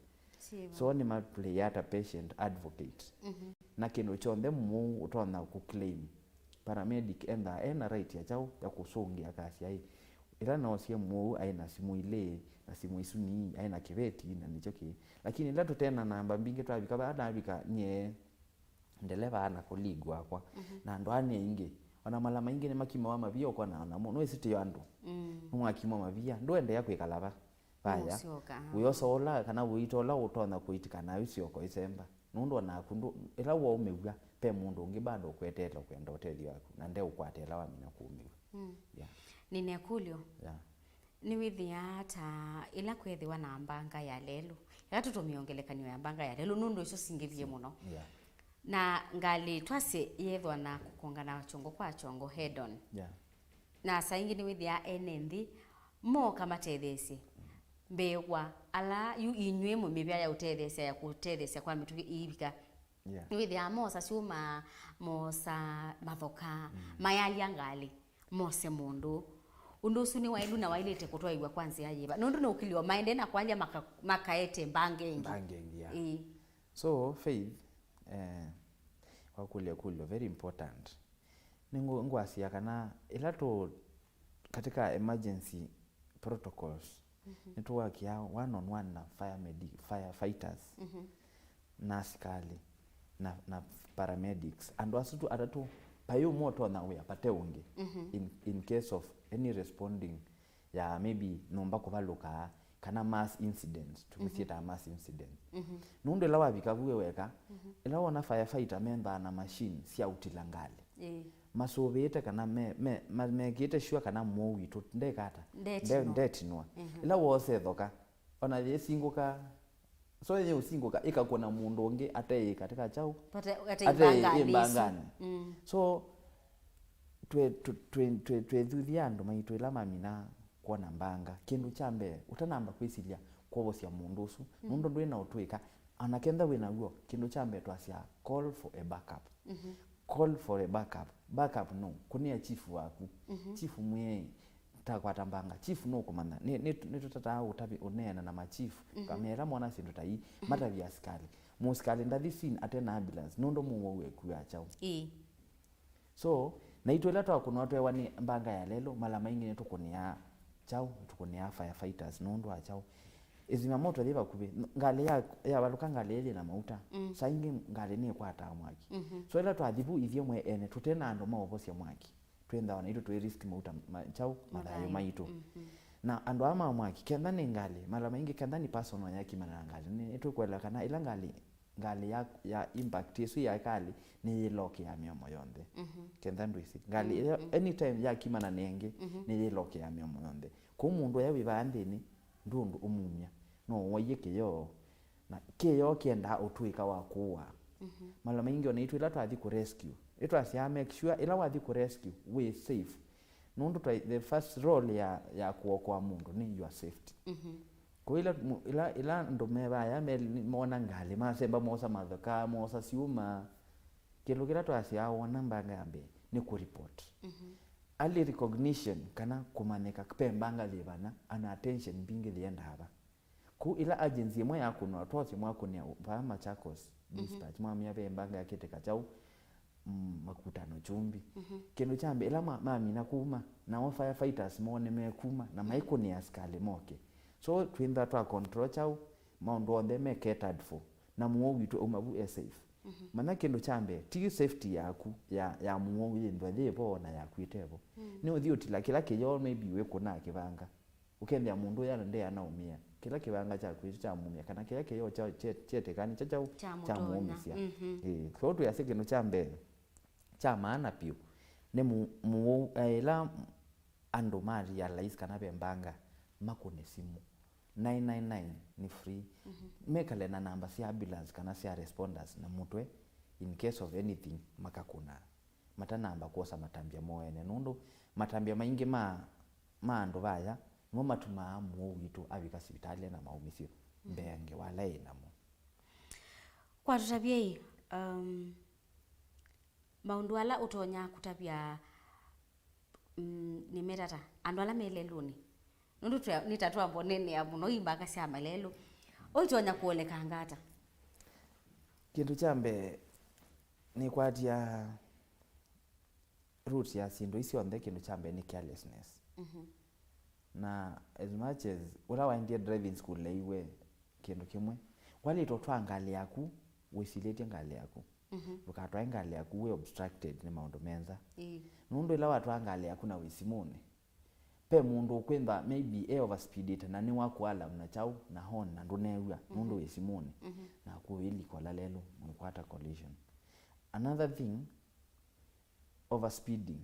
so ni play ata patient advocate na kindu chonde mu utona ku claim paramedic ena right ya chau ya kusungia kasi ai ila na osia mu aina simu ile na simu isuni aina kiveti na nichoki lakini la tutena namba mbinge twabika baada abika nye ndeleva ana koligwa kwa na ndo ane inge ona mala maingi ne makima wa mavio kwa na no isiti yandu mwakima mavia ndo ende yako ikalaba baya uyo sola kana uitola utona kuitika na usioko isemba nundo na kundu ila wa umeuga pe mundu ungi bado kwetela kwenda hoteli yako na nde ukwatela wa mina kuumiwa nine kulio ni withia ta ila kwethiwa na mbanga ya lelo yatu tumiongelekaniwa ya mbanga ya lelo nundu icio singivie muno na ngali twase yethwa na kukongana chongo kwa chongo head on na saingi ni withia enendi mo kama tethesi mbewa ala yu inywe mu mibya ya utethesi ya kutethesi kwa mitu ibika withia mosa suma mosa mathoka mayali angali mose mundu undu suni wailu na wailete kutwa igwa kwanza yayiba nundu no ukiliwa maende na kwanja makaete mbangengi so faith kwa kulia very important ningo asia kana ila to katika emergency protocols network ya one on one na firefighters na askali na paramedics and wasutu atatu payo moto na we apate unge in case of any responding ya maybe nomba kuvaluka kana mass incident tumisieta mass incident nundu lawa bikavuwe weka ila wana firefighter member na machine sia utilangali masovete kana me gite shua kana mowi to ndekata ndetinwa ila wose thoka ona yesinguka so yenye usinguka ikakona mundu ungi ate katika chau ate imbangani so twe thuthiando maitu ila mamina kuona mbanga kindu chambe utanamba kwisilia kwovosia mundu usu mundu ndwina utwika anakenda wina guo kindu chambe twasia call for a backup call for a backup no kunia chief waku chief mwe takwata mbanga chief no komanda ni tutata utabi unena na machief kamera mwana sindu tai mata vya askari muskali ndathi scene atena ambulance nondo muwe kuya chao so na itwela twa kunwa twa wani mbanga ya lelo mala maingi netu kunia chao tukunia firefighters nondo achao izima moto liva kubi ngale ya baluka ngale na mauta saingi ngale ni kwata mwaki so ila twadhibu ithie mwe ene tutena ando maovosia mwaki twenda wana ito twe risk mauta chao madhayo maitu na ando ama mwaki kenda ni ngale mala maingi kenda ni personal yaki mana ngale ni ito kwela kana ila ngale ya impact yesu ya kali ni loki ya miomo yonde kenda ndwisi ngale anytime ya kimana nenge ni loki ya miomo yonde ku mundu ya bibande ni ndundu umumya no wayeke yo na keyo kienda utwika wa kuwa mala maingi ona itwila twathi ku rescue itwa sia make sure ila wathi ku rescue we safe nundu the first role ya kuokoa mundu ni your safety ko ila ndo meba ya mona ngale masemba mosa madhoka mosa siuma kilukira twasia ona mbanga yambe ni ku report early recognition kana kumaneka kupembanga libana ana attention bingi lienda haba ku ila agency mwe yakuno atwasi mwakunia ba Machakos dispatch mwamia bembanga yakiteka chau makutano chumbi kendo chambe ila mami na kuma na wa firefighters mone mekuma na maiko ni askali moke so twinda twa control chau maundu onde me catered for na muogi tu umabu safe mana kendo chambe ti safety yaku ya muogi ndo lebo na yakuitebo ni uthi utila kila kiyo maybe we kuna kibanga ukende mundu yana nde anaumia kila kibanga cha kwitu cha mumia kana kila kiyo cha chetekani cha mumisia so tu yase kintu cha mbele cha maana pio ne mu ila andu mari ya lais kana bembanga makune simu 999 ni free mekale na namba cia ambulance kana cia responders na mutwe in case of anything makakuna mata namba kosa matambia moene nundu matambia maingi ma andu baya no matuma mu witu abika sibitali na maumisio mbenge wala inamo kwa tutabia maundu ala utonya kutabia ni metata andu ala meleluni nundu nitatua mbonene ya muno imbaga cia malelo oitonya kuoleka ngata kintu chambe ni kwatia roots ya sindu icio onthe kintu chambe ni carelessness na as much as ula waendie driving school leiwe kintu kimwe wali totwa ngali yaku wisiletie ngali yaku ukatwa ngali yaku we obstructed ni maundu menza nundu ila watu ngali yaku na wisimune pe mundu kwenda maybe overspeed it na ni wakwala mna chau na hon na ndunewa nundu wisimune na kuwili kwa lalelo mkwata collision. Another thing, overspeeding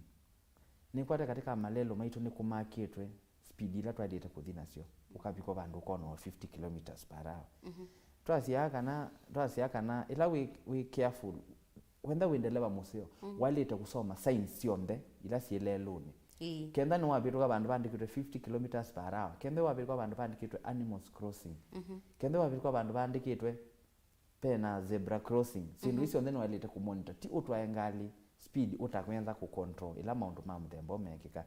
ni kwata katika malelo maitu ni kumaketwe speed ila twadeta kuthina sio ukabiko bandu kono 50 km/h twasiakana ila we careful wenda wendeleva museo waleta kusoma science sionde ila sieleluni kenda ni wabiruka bandu bandikitwe 50 km/h kenda wabiruka bandu bandikitwe animals crossing kenda wabiruka bandu bandikitwe pena zebra crossing sindu isi ondeni waleta kumonitor ti utwaengali speed utakwenza ku control ila maundu mamthembo mekika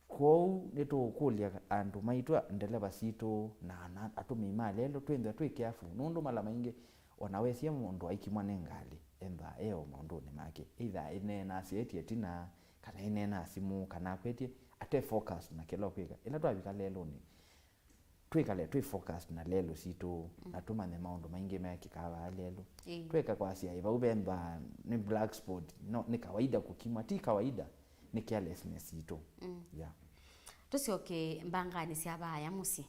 kou neto kulia andu maitwa ndeleva sito na atumima lelo twende twi careful nundu mala maingi onawesia mundu aikimwa nengali enda maundu ni make either inena asieti tina kana inena simu kana kwetie ate focus na kilo kwika ila twabika lelo ni twikale twi focus na lelo sito natumane maundu maingi mekikawa lelo tweka kwa sia iba ubemba ni black spot no ni kawaida kukimwa ti kawaida ni carelessness sito yeah tusioke mbangani cia baya musi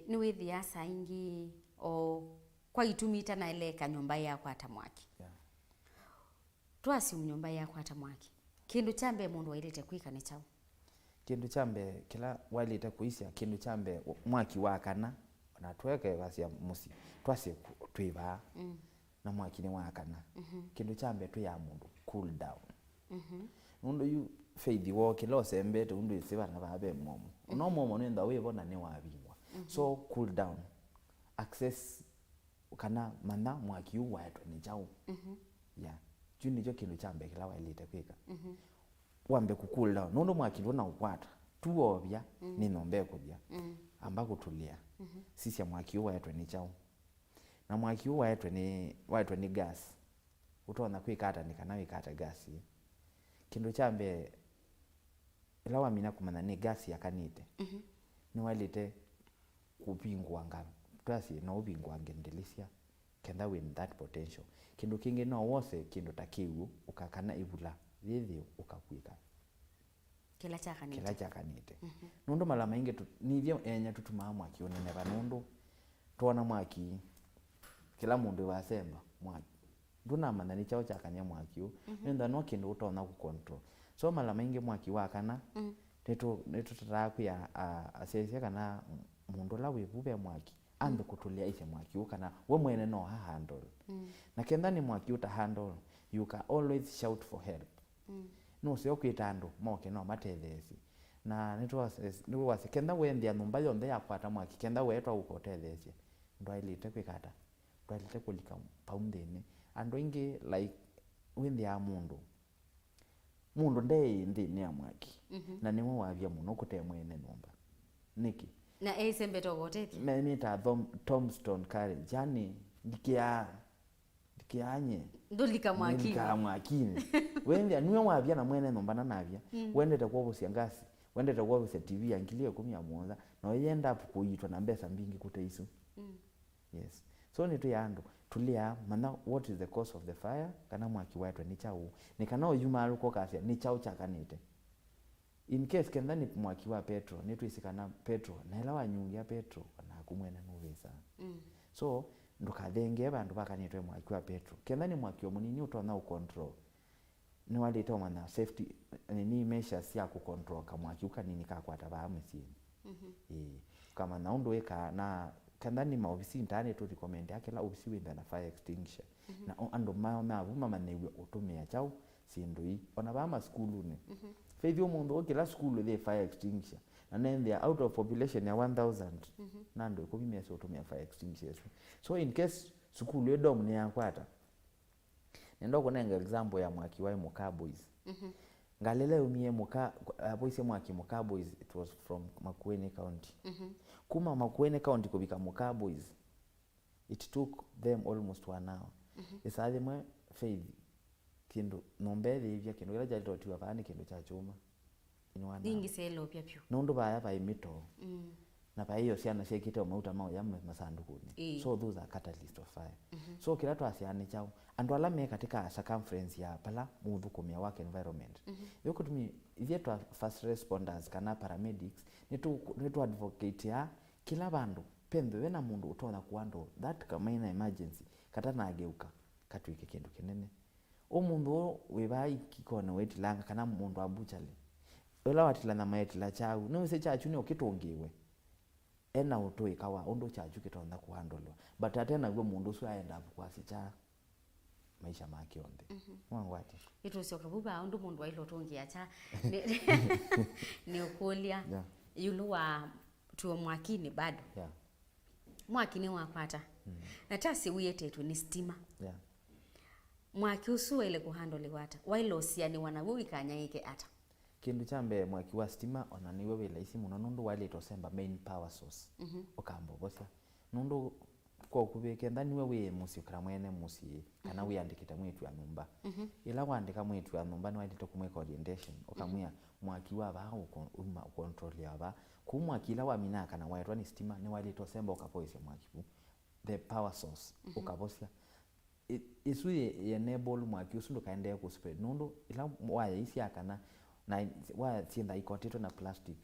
ni withia saingi o kwa itumita na eleka nyumba yako atamwaki twasi nyumba yako atamwaki kindu chambe mundu wailete kwika ni chao kindu chambe kila waleta kuisia kindu chambe mwaki wakana na tweke basia musi twasi twiba na mwaki ni wakana kindu chambe tu ya mundu cool down nundu yu faith wo kilo sembete undu isiba na babe momo no momo nenda webona ni wabingwa so cool down access kana mana mwaki uwatwe ni chao yeah juni jo kindu chambe kila waleta kwika wambe ku cool down nundu mwaki lona ukwata tuobya ni nombe kubya amba kutulia sisi mwaki uwatwe ni chao na mwaki uwatwe ni gas utona kwikata ni kana wikata gas kindu chambe ila wamina kumana ni gas yakanite ni walite kupingwa ngam twasi no ubingwa ngendelisia kenda win that potential kindu kingi no wose kindu takiu ukakana ibula thithi ukakwika kila chakanite nundu mala maingi nivyo enya tutuma mwaki unene banundu tuona mwaki kila mundu wasemba mwaki nduna manani chao chakanya mwaki nenda no kindu utona ku control so mala maingi mwaki wakana neto taraku ya asesia kana mundu la wibube mwaki ande kutulia ise mwaki kana we mwene no handle na kenda ni mwaki uta handle you can always shout for help no sio kwitando moke no matethesi na neto wase kenda wendia numba yonde yakwata mwaki kenda wetwa ukotethesi ndo ilite kwikata ndo ilite kulika paundeni ando ingi like wendia mundu ndei ndini ya mwaki na nimwe wavya muno kute mwene numba niki na sembe togoteti mimi ta tombstone courage yani dikianye ndolika mwakini wende niwe wavya na mwene numba na navya wende kwa busia ngasi wende kwa busia TV angilie 10 na yenda kuitwa na mbesa mbingi kute isu yes so ni tu yando tulia mana what is the cause of the fire kana mwaki wetwe ni chao ni kana oyuma aluko kasia ni chao chakanite in case kenda ni mwaki wa petro ni twisikana petro na ila wanyungia petro na kumwena nuvisa so ndukathenge bandu bakanitwe mwaki wa petro kenda ni mwaki wa munini utona ucontrol ni waleta mana safety ni measures ya kucontrol kamwaki ukanini kakwata ba msini kama na undu eka na kenda ni maofisi ntane tu recommend yake la ofisi with na fire extinguisher na ando mama newe utumia chao sindui ona ba skulu ni fedhi omundu kila skulu the fire extinguisher and then they are out of population ya 1000 nando kubimia so utumia fire extinguishers so in case skulu edom ni yakwata nendo kunenga example ya mwaki wa Muka Boys ngalele umie Muka boys mwaki Muka Boys it was from Makueni County kuma Makueni County kubika Muka Boys it took them almost 1 hour isade mwe faith kindu nombele hivya kindu kila jali totiwa pani kindu cha chuma inwana dingi selo pia pio nundu baya ba imito na pa hiyo siana shekite umauta mao ya masanduku ni so those are catalyst of fire so kila tu asiane chao andu alame katika circumference ya pala muthukumia wake environment yoko tumi ithia tu first responders kana paramedics nitu advocate ya kila bandu pembe wena mundu utona kuando that kama ina emergency kata na ageuka katwike kindu kinene omundu webai kikona wetilanga kana mundu abuchale ola watilana maetila chau no se chachu ni okitongiwe ena utoi kawa ondo chachu kitonda kuhandolwa but atena gwe mundu so aenda kwasi cha maisha make onde mwangwati ito sio kabuba ondo mundu wailo tongia cha ni okolia yulu wa tuo mwakini bado mwakini wakwata na tasi uyetetu ni stima mwaki usuwa ile kuhandoli wata wailo siani wanawu ikanyayike ata kindu chambe mwaki wa stima onaniwe wela isi muno nundu wale tosemba main power source okambo bosia nundu kwa kubeke ndani wewe musi kra mwene musi kana wiyandikita mwetu ya nyumba ila wandika mwetu ya nyumba ni wale tokumweka orientation okamwia mwaki wa ba uma control ya ba kumwaki la wamina kana waitwa ni stima ni wale tosemba okapoise mwaki the power source okabosia isuye enable mwaki usundu kaende ku spread nundu ila waya isi akana na wa tinda ikontito na plastic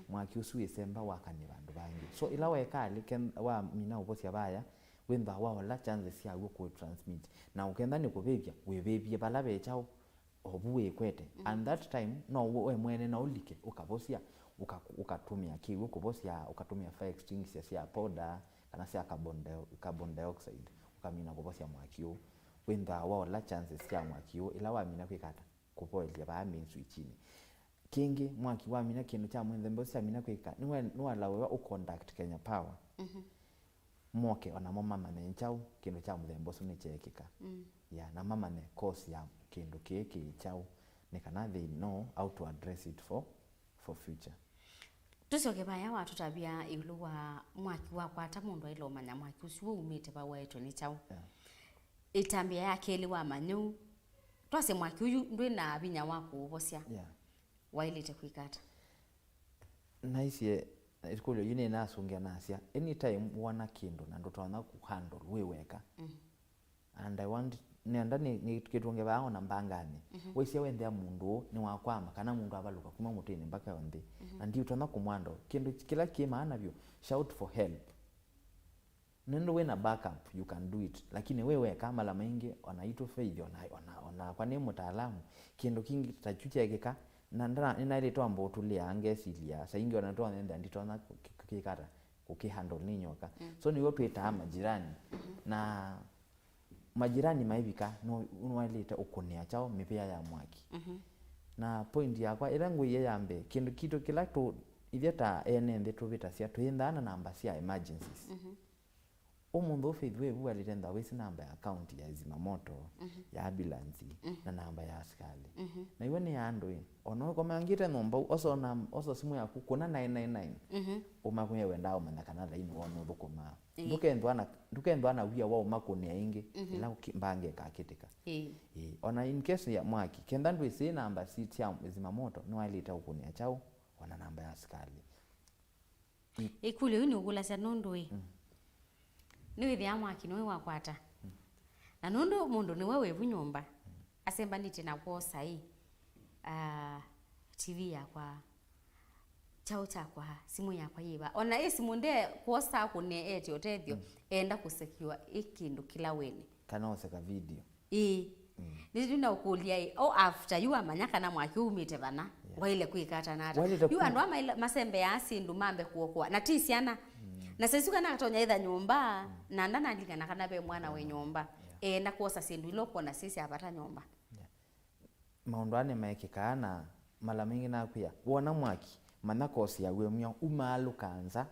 mwaki usuye semba wakani bandu bangi so ila wekali ken wa mina ubosia baya wenda wa la chances ya go transmit na ukenda ni kubebya webebye balabe chao obuwe kwete and that time no we mwene na ulike ukabosia ukatumia kiwo kubosia ukatumia fire extinguisher ya powder kana sia carbon dioxide ukamina kubosia mwakio wenda wa la chances ya mwakio ila wa mina kwikata kupoelia ba minsu ichini kingi mwaki wa mina kindu cha mwende mbosia mina kwika niwa lawe u conduct Kenya Power moke ona mama mane chao kindu cha mthembo suni chekika ya na mama ne course ya kindu kiki chao ne kana they know how to address it for future tusioke baya watu tabia ilu wa mwaki wa kwata mundu ilo manya mwaki usuo umite ba wetu ni chao itambia yake ili wa manyu twase mwaki uyu ndwe na binya wako ubosia wailite kwikata naisie isikulo yine na sungia nasia anytime wana kindu na ndoto wana ku handle weweka and I want nenda ni kitunge bao na mbangani wesia wende mundu ni wakwama kana mundu abaluka kuma mutini mpaka onde and you tona kumwando kindu kila kima anavyo shout for help nendo we na backup you can do it lakini wewe kama la maingi wanaitwa faith ona kwa nini mtaalamu kindu kingi tachuchekeka na ndana inailetoa mbotulia angesilia saingi wanatoa nenda nditona kikara ukihandle ninyoka so ni watu eta majirani na majirani maibika no unwaleta ukonia chao mipia ya mwaki na point yakwa irangu ye yambe kindu kito kila to itheta ene to vita sia tuindana namba sia emergencies omundu fedwe bwa litenda wesi namba ya account ya zimamoto ya ambulance na namba ya askari na iwe ni ando ono koma ngite nomba oso simu yaku kuna 999 umakuye wenda umana kana laini wono thukuma ndukendwa na wia wao makunia ingi ila mbange kakitika ona in case ya mwaki kenda ndwe si namba sit ya zimamoto no alita ukunia chao ona namba ya askari ikule ni ugula sa nondwe niwe thia mwaki niwe wakwata na nundu mundu niwe wevu nyumba asemba niti na kwa sai TV ya kwa chao chakwa simu yakwa yiba ona simu nde kuosa kune eti otethio enda kusekiwa ikindu kila wene kana oseka video nizina ukulia o after you amanya kana mwaki umite bana waile kuikata nata you andu masembe ya asindu mambe kuokwa na tisiana na sesuka na katonya itha nyumba na ndana ndikana kana be mwana we nyumba enda kuosa sindu iloko na sisi apata nyumba maundu ane maekikana mala mingi na kuya wona mwaki mana kosi ya wemyo umalu kanza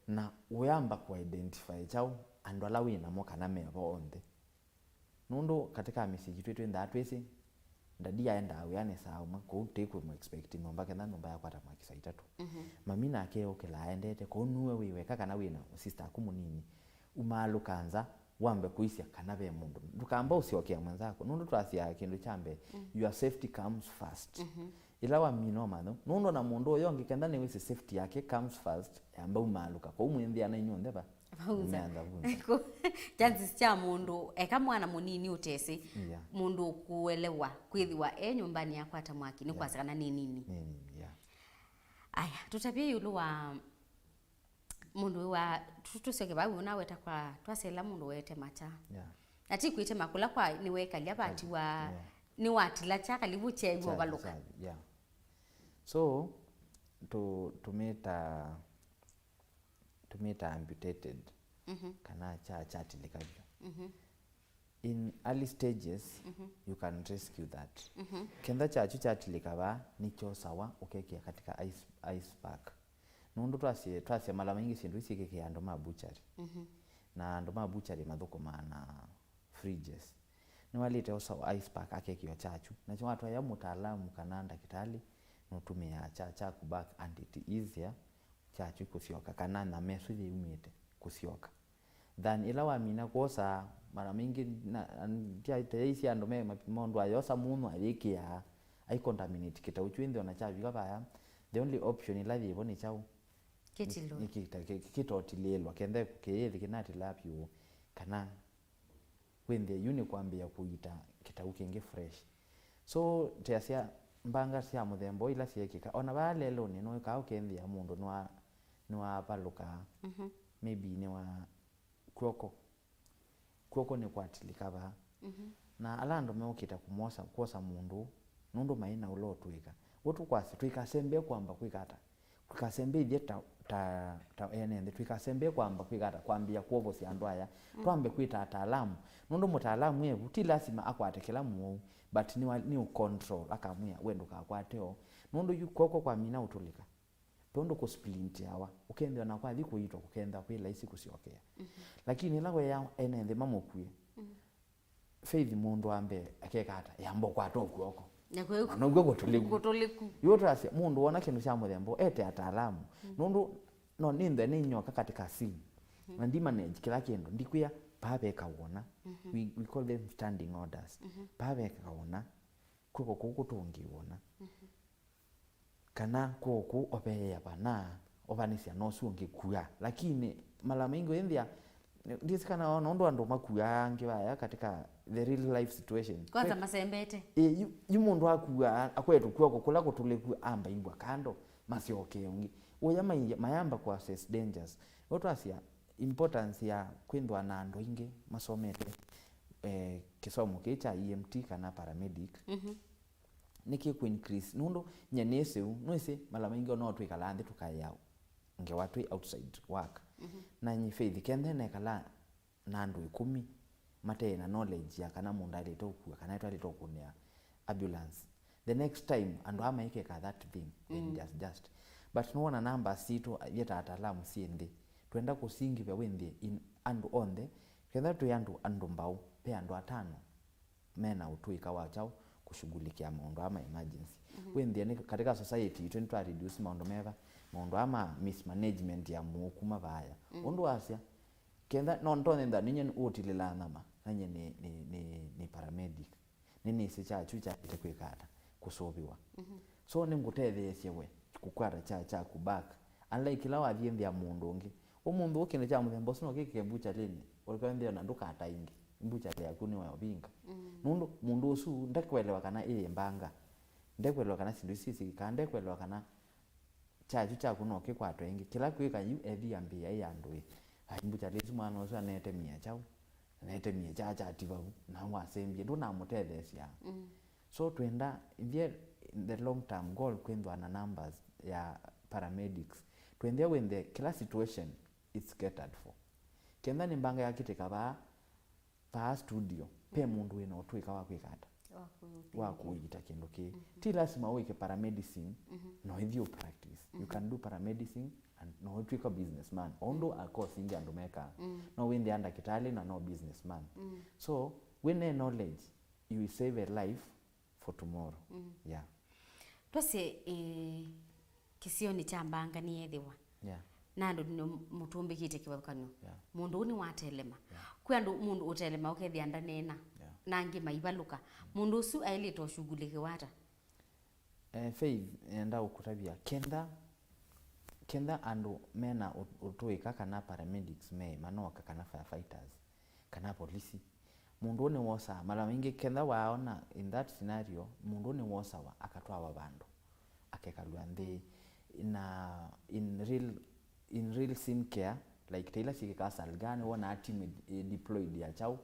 na uyamba ku identify chao andu ala wina mo kana mebo onde nundu katika message twetu nda twese ndadi aenda awene sawa ko take we expect nomba kana nomba ya kwata mwaki saa 3 mami na ke okela endete ko nuwe wiwe kaka na wina sister akumunini umalu kanza wambe kuisia kana be mundu ndukamba usiokea mwenzako nundu twasia kindu chambe your safety comes first ila wa minoma no nundu na mundu oyo ngikenda ni wisi safety yake comes first amba umaluka ko umwendhi ana inyonde ba chances cha mundu eka mwana munini utesi mundu kuelewa kwithiwa nyumbani yakwa ata mwaki ni kwasikana nini aya tutapia yulu wa mundu wa tutuseke babu na weta kwa twasela mundu wete macha ati kuite makula kwa niweka lyabati wa ni watila chaka libuche ngo baluka so tumeta amputated kana chati likavyo in early stages you can rescue that kenda chati likava nicho sawa ukekia katika ice pack nundu twasie mala mingi sindu isikeke ando mabuchari na ando mabuchari mathoko mana fridges ni walite osa ice pack akekio chachu na cho watu ya mutaalamu kana ndakitali nutumia cha kubak and it easier chachu kusioka kana na mesu umite kusioka than ila wamina kosa mara mingi ndia isi ando me mapimondo ayosa muno alikia ai contaminate kita uchwindi ona chavi kabaya the only option ila vivo ni chao kitilo kitotilelwa kende keyethi kinati lapyo kana wende yuni kwambia kuita kitaukinge fresh so tiasia mbanga sia muthembo ila siekika ona balelo ni no ka ukendi ya mundu no apaluka maybe ni wa kwoko ni kwatilika ba na alando meukita kumosa mundu nundu maina ulotwika wotu kwasi twikasembe kwamba kwikata tukasembe dieta ta enende twikasembe kwamba kwikata kwambia kuovo si andu aya twambe kwita ataalamu nundu mutaalamu yevu ti lazima akwatekela muo but ni control akamwia wendo kakwateo nundu yukoko kwa mina utulika tondo ko splint yawa ukende na kwa thiko yito kukenda kwila isi kusiokea lakini lawe ya enende mamokuye faith mundu ambe akekata yambo kwa tokuoko nogwe gotoliku yoto asia mundu wona kindu cha muthembo ete ataalamu nundu no ninde ni nyoka katika simu na ndi manage kila kindu ndikuya babe kawona we call them standing orders babe kawona kuko kutungiwona kana koku obeya bana obanisia no sungi kuya lakini mala mingi endia ndisikana ona ndo ando makuya ngibaya katika the real life situation kwanza masembete yumundu akuya akwetu kwako kula kutuleku amba ingwa kando masioke ungi oya mayamba kwa assess dangers oto asia importance ya kwendwa na ando inge masomete kisomo kicha EMT kana paramedic niki ku increase nundo nyenese noise mala mingi no twikala ndi tukayao nge watu outside work na nyi faith kende ne kala nandu 10 mate na knowledge ya kana mundu ali toku kana itu ali toku ne ambulance the next time ando ama ike ka that thing then just but no one number sito yeta atalamu siende twenda kusingi bya wende in and on the kenda tu yandu andu mbao pe andu atano mena utuika wachao kushughulikia maondo ama emergency wende ne katika society itu to reduce maondo meva maondo ama mismanagement ya mukuma baya ondo asia kenda non to nenda ninye utilila nama nanye ni paramedic nini sicha chucha itekwikata kusobiwa so ningutethesie we kukwara cha kubaka unlike la wathiendia mundu ngi umundu ukine cha muthembo sino kike mbucha lini ulikwendea na nduka ata ingi mbucha ya kuni wa binga nundu mundu usu ndekwelewa kana mbanga ndekwelewa kana sindu sisi kande kwelewa kana chachu cha kuno ke kwa twengi kila kwika yu ethi ambia ya ndui mbucha lezu mwana ucio anete mia chau anete mia cha tibabu na wasembie ndo na mutethesia so twenda in the long term goal kwendwa na numbers ya paramedics twende when the kila situation it's catered for kenda ni mbanga yakitika ba studio pe mundu wina utwika wa kwikata wa kuita kindu ki ti lazima wike paramedicine no hivyo practice you can do paramedicine and no utwika businessman ondo a course ingi andumeka no win the kitali na no businessman so when the knowledge you will save a life for tomorrow yeah twase kisioni cha mbanga ni yethiwa nando ni mutumbi kite kiwakanyo mundu uni watelema kwa ndu mundu utelema ukethia ndanena nangi maibaluka mundu usu ailito shughuli wata faith enda ukutabia kenda andu mena utuika kana paramedics me manoka kana firefighters kana polisi mundu ni wosa mara mingi kenda waona in that scenario mundu ni wosa wa akatwa babandu akekalwa ndi in real sim care like Taylor sikika salgane wana team deployed ya chau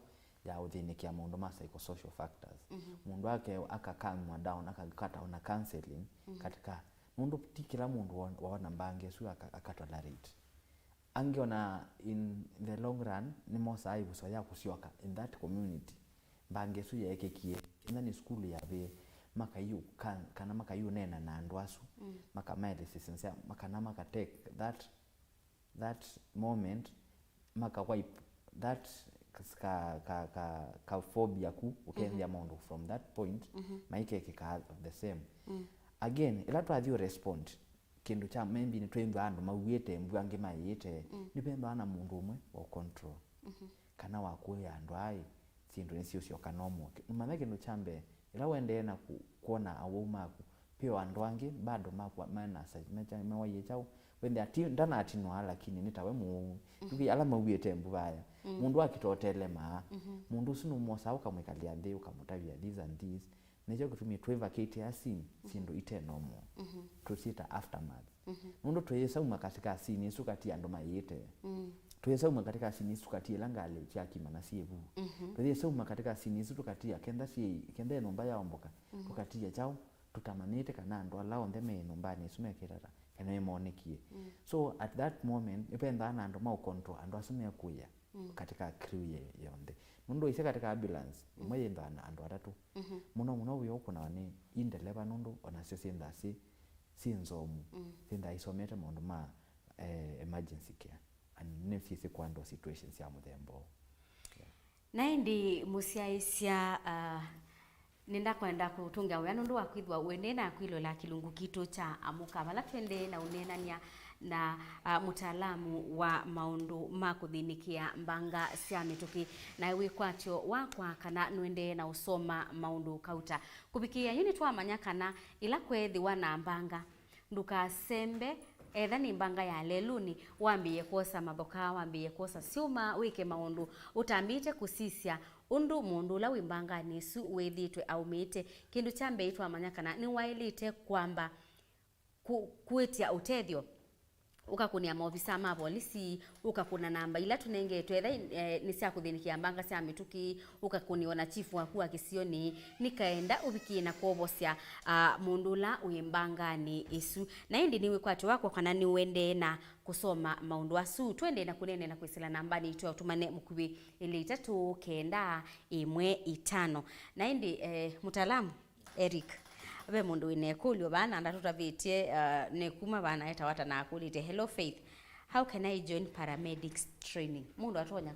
ya uthinikia mundu ma psychosocial factors mundu wake akakamwa down akakata ona counseling katika mundu tikila mundu waona mbange su akatolerate angiona in the long run ni mosa aibu so ya kusioka in that community mbange su yekekie ina ni school ya be makayu kana makayu nena na andwasu makamele sisensia makana makatake that moment maka wipe that ka phobia ku ukendya mundu from that point maike kika the same again ila twathi respond kindu cha maybe ni twemba andu mawiyete mbwange mayite nipemba ana mundu umwe wa control kana wakuya andu ai sindu nisio kanomo maana kindu chambe ila wende na kuona awuma ku pio andu ange bado makwa maana mecha mewaye chao wende ati ndana ati no lakini nitawe mu tuki ala mawiyete mbaya mundu akitotelema mundu sinu mosa ukamwikalia ndi ukamutavia these and these nejo kutumia tweva kete asini sindu ite nomo tusita aftermath mundu twesa umakatika asini sukati ando mayete twesa umakatika asini sukati langale chaki mana sievu twesa umakatika asini sukati kenda nomba ya omboka tukati chao tutamanete kana ndo ala onde me nomba ni sumekirara kana emonekie so at that moment ipenda na ndo ma control ando asume kuya katika crew yonde mundu ise katika ambulance mwe ndana ando atatu muno uyo kuna ni indeleba nundu ona sesenda sinzomu sinda isomete mundu ma emergency care and nefisi kwando situations ya muthembo naindi musiaisia nenda kwenda kutunga wano ndo wakwithwa wenena kwilola kilungu kitu cha amuka bala twende na unenania na mutaalamu wa maundu makuthinikia mbanga cia mituki na wikwacho wakwa kana nwende na usoma maundu kauta kubikia yini twamanya kana ila kwethi wana mbanga nduka sembe etha ni mbanga ya leluni wambiye kosa mathoka wambiye kosa siuma wike maundu utambite kusisia undu mundu la wimbanga nisu wethitwe aumite kindu cha mbeitwa amanyakana ni wailite kwamba kuetia utethio ukakunia maofisa ma polisi ukakuna namba ila tunengetwe etha ni cia kuthinikia mbanga cia mituki ukakuniona chifu waku akisioni nikaenda ubikie na kuobosia mundu la uimbanga ni isu na indi niwe kwatu wako kana ni wende na kusoma maundu asu twende na kunene na kwisila namba ni itwa tumane mukubi ile 3 na indi mutaalamu Eric abe mundu winekulyo bana ndatutavitie nekuma bana eta wata na akulite hello Faith, how can I join paramedics training mundu atonya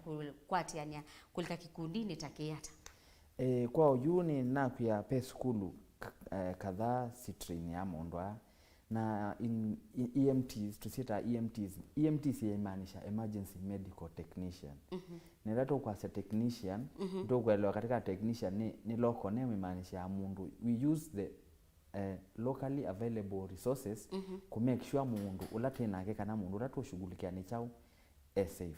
kwatiania kulika kikundini takiata kwa uni na kuya pe skulu kadhaa si train ya mondwa na in EMTs tusita EMTs yamaanisha emergency medical technician nelato kwa sa technician ndo kuelewa katika technician ni local name imaanisha mundu we use the locally available resources ku make sure mundu ulatena kana mundu uratushughulikia ni chao safe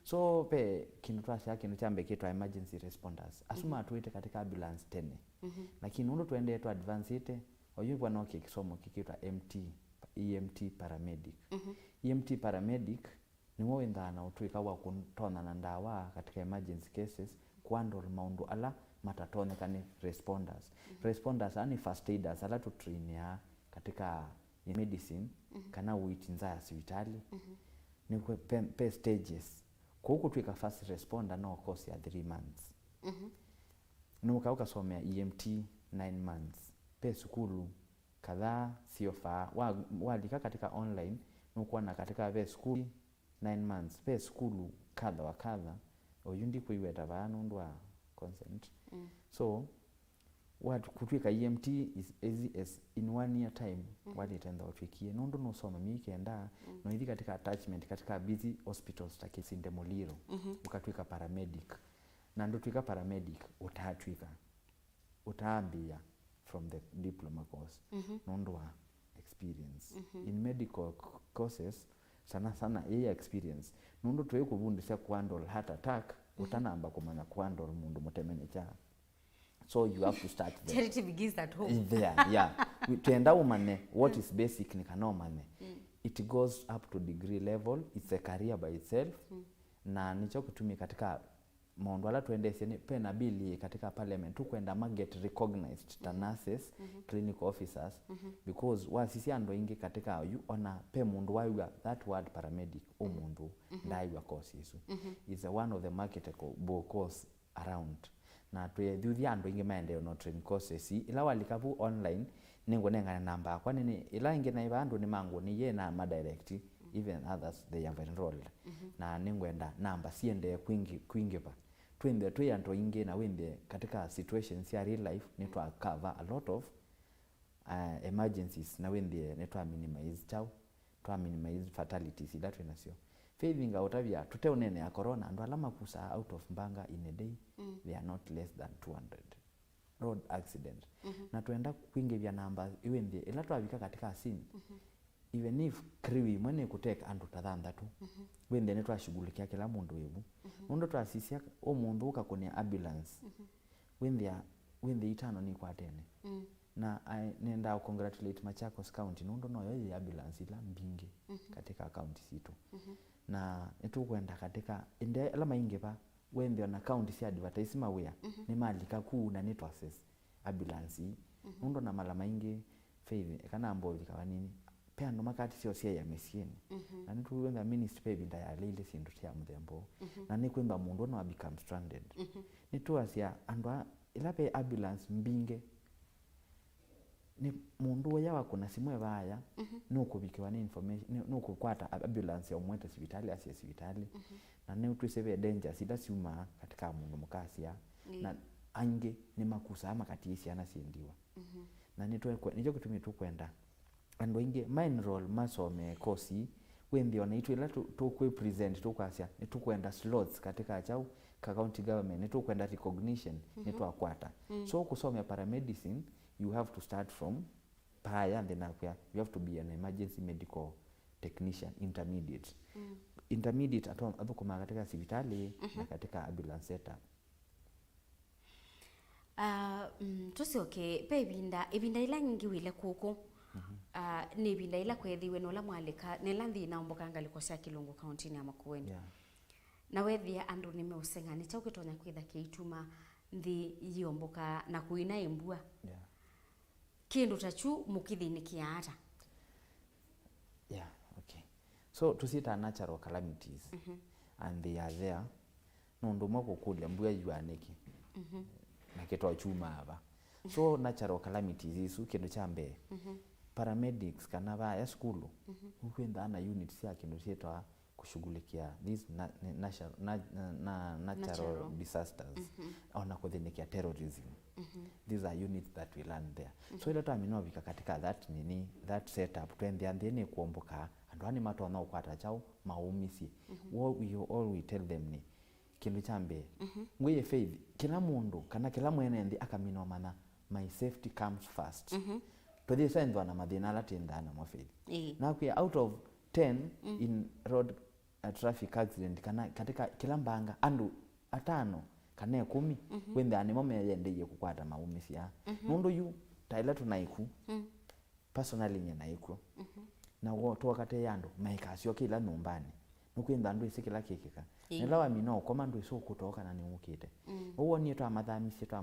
so pe kinutwasha kinu chambe kitwa emergency responders asuma tuite katika ambulance 10 lakini ndo tuende to advance ite oyubwa no kisomo kikitwa MT EMT paramedic. EMT paramedic ni wenda na utuika wa kuntona na ndawa katika emergency cases kuandol maundu ala matatoneka ni responders. Responders ani first aiders ala tu train ya katika medicine kana uitinza ya hospitali. Ni pe stages. Kwa huku tuika first responder no course ya 3 months. Nuka ukasomea EMT 9 months. Pe sukulu kadhaa sio faa walika katika online nukuwa na katika ve school 9 months pe skulu kadha wa kadha oyundi kuiweta bana ndwa consent. So what kutwika EMT is easy as in 1 year time wali tenda utwikie nundu no soma mikenda no hithi katika attachment katika busy hospitals takisinde moliro ukatwika paramedic na ndo twika paramedic utaambia from the diploma course nundu wa experience in medical courses sana yeye experience nundu tuwe kubundisha kuhandle heart attack utanamba kumanya kuhandle mundu mutemene cha. So you have to start there. Charity begins at home. There, yeah. Tuenda umane what is basic ni kanomane. It goes up to degree level. It's a career by itself. Na nicho kutumia katika maundu ala tuendeshe ni pena bili katika parliament tukwenda get recognized ta nurses, clinical officers because wasisi ando ingi katika you ona pe mundu waiwa that word paramedic o mundu ndaiwa course isu is one of the marketable course around. Na tuye ando ingi maende no train courses ila walikavu online ningo nenga namba kwa nini ila ingi na ibandu ni mangu ni ye na madirect even others they have enrolled na ningwenda namba siende kwingi pa twende tuyanto ingi na wende katika situations ya real life ni to cover a lot of emergencies na wende ni to minimize to minimize fatalities ila tunasio failing out of ya tuteonene ya corona ndo alama kusa out of mbanga in a day they are not less than 200 road accident na tuenda kwingi vya namba iwende ila twabika katika scene even if crew mwene kuteka andu tadhanda tu wende ne twashughulikia kila mundu webu mundu twasisia o mundu ukakonia ambulance wende itano ni kwa tene na nenda congratulate Machakos County nundu no yo ambulance ila mbingi katika county situ na etukwenda katika inde alama inge pa wende na county si advertisement wea ni malika kuu na network access ambulance nundu na malama inge faith kana ambo likawa nini pia ndo makati sio sia ya mesieni na nitu wenda ministry pay binda ya lile sindu tia mdembo na ni kwemba mundu no become stranded nitu asia andwa ila pe ambulance mbinge ni mundu yawa kuna simwe baya nuko bikiwa ni information nuko kwata ambulance ya umwete hospitali asia hospitali na ne utwisebe danger sida siuma katika mundu mukasia na ange ni makusa ama katisi anasindiwa na nijo kutumia tu kwenda ando inge main role masome kosi wembi wanaitwa ila to present to kwasia nitu kwenda slots katika chau ka county government nitu kwenda recognition nitu akwata so kusoma paramedicine you have to start from higher and then you have to be an emergency medical technician intermediate intermediate ato kuma katika hospitali na katika ambulance setup. Tusi okay pe ibinda ila nyingi wile kuku ni ibinda ila kwethiwe no la mwalika nelanthi na ombokanga likosia Kilungu county ni amakuweni na wethia andu nimeusenga ni chauke tonya kwitha kiituma nthi yomboka na kuina imbua kindu tachu mukithini kiata okay so tusita natural calamities and they are there nundu moko kule mbua yuaniki na kitu chuma aba so natural calamities isu kindu chambe paramedics kana ba ya skulu ukwenda na units ya kindu chetwa kushughulikia these natural disasters ona kuthinikia terrorism these are units that we learn there so ila tamino vika katika that setup twende andene kuomboka andwani matona ukwata chao maumisi what we tell them ni kindu chambe ngwe faith kila mundu kana kila mwene ndi akamino mana my safety comes first to this end wana madina latindana mwa faith na kwa out of 10 in road traffic accident kana katika kila mbanga andu atano kana 10 wende ani mome yende kukwata maumisi ya mundu yu taila tunaiku personally nyena iko na woto wakati yandu maikasio kila numbani nukwenda ndu isikila kikika Ii. nila wa mino koma ndu isu kutoka na niukite uwo ni twa mathami twa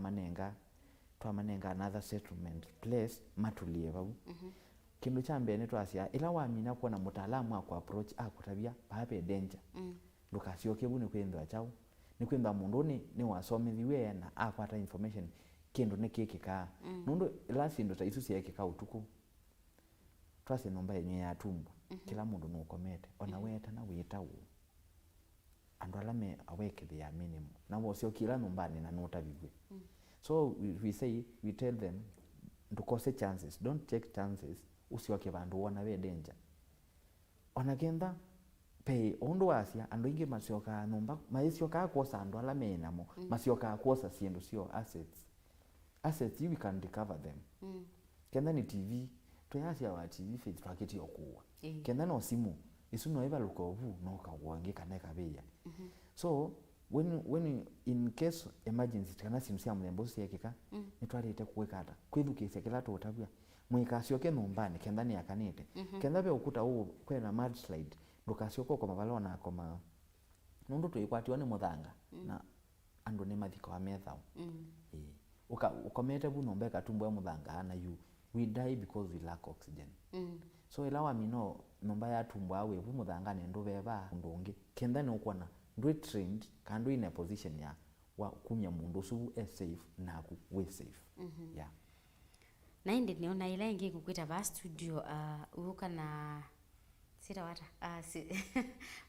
manenga another settlement place matulie bau kindu cha mbene twasia ila wa mina kuona mutaalamu akwa approach akutabia pape danger ndukasio kebu ni kwenda chao ni kwenda mundu ni wasomithiwe na akwata information kindu ni kikika nundu lasi ndo taisu sia kika utuku twase nomba yenye ya tumbo kila mundu nukomete ona weta na wita u andu alame aweke the minimum na wosio kila numbani na nota bigwe so we tell them ndukose chances, don't take chances usioke bandu wona we danger ona kenda pay ondo wasia andu ingi masioka numba maisyoka kosa andu alame namo masioka kosa siendo sio assets we can recover them kenda ni TV tuyasia wa TV feed paketi yokuwa kenda no simu isu no eva lukovu no kawange kaneka beya so when in case emergency kana simu sia mlembo sia kika nitwarite kuwekata kwithukise kila tutabia mwikasio ke numbani kenda ni akanite kenda be ukuta huu kwena mudslide ndukasio ko koma balona koma nundu tuikwatiwa ni muthanga na andu ni mathiko wa methao ukomete bu nombe katumbo ya muthanga ana you we die because we lack oxygen so ila wa mino nomba ya tumbo awe bu muthanga ne ndu beba ndungi kenda ni ukwana ndu trained kandu in a position ya wa kumya mundu su safe na ku we safe yeah na indi niona ila ingi kukwita va studio uka na sita wata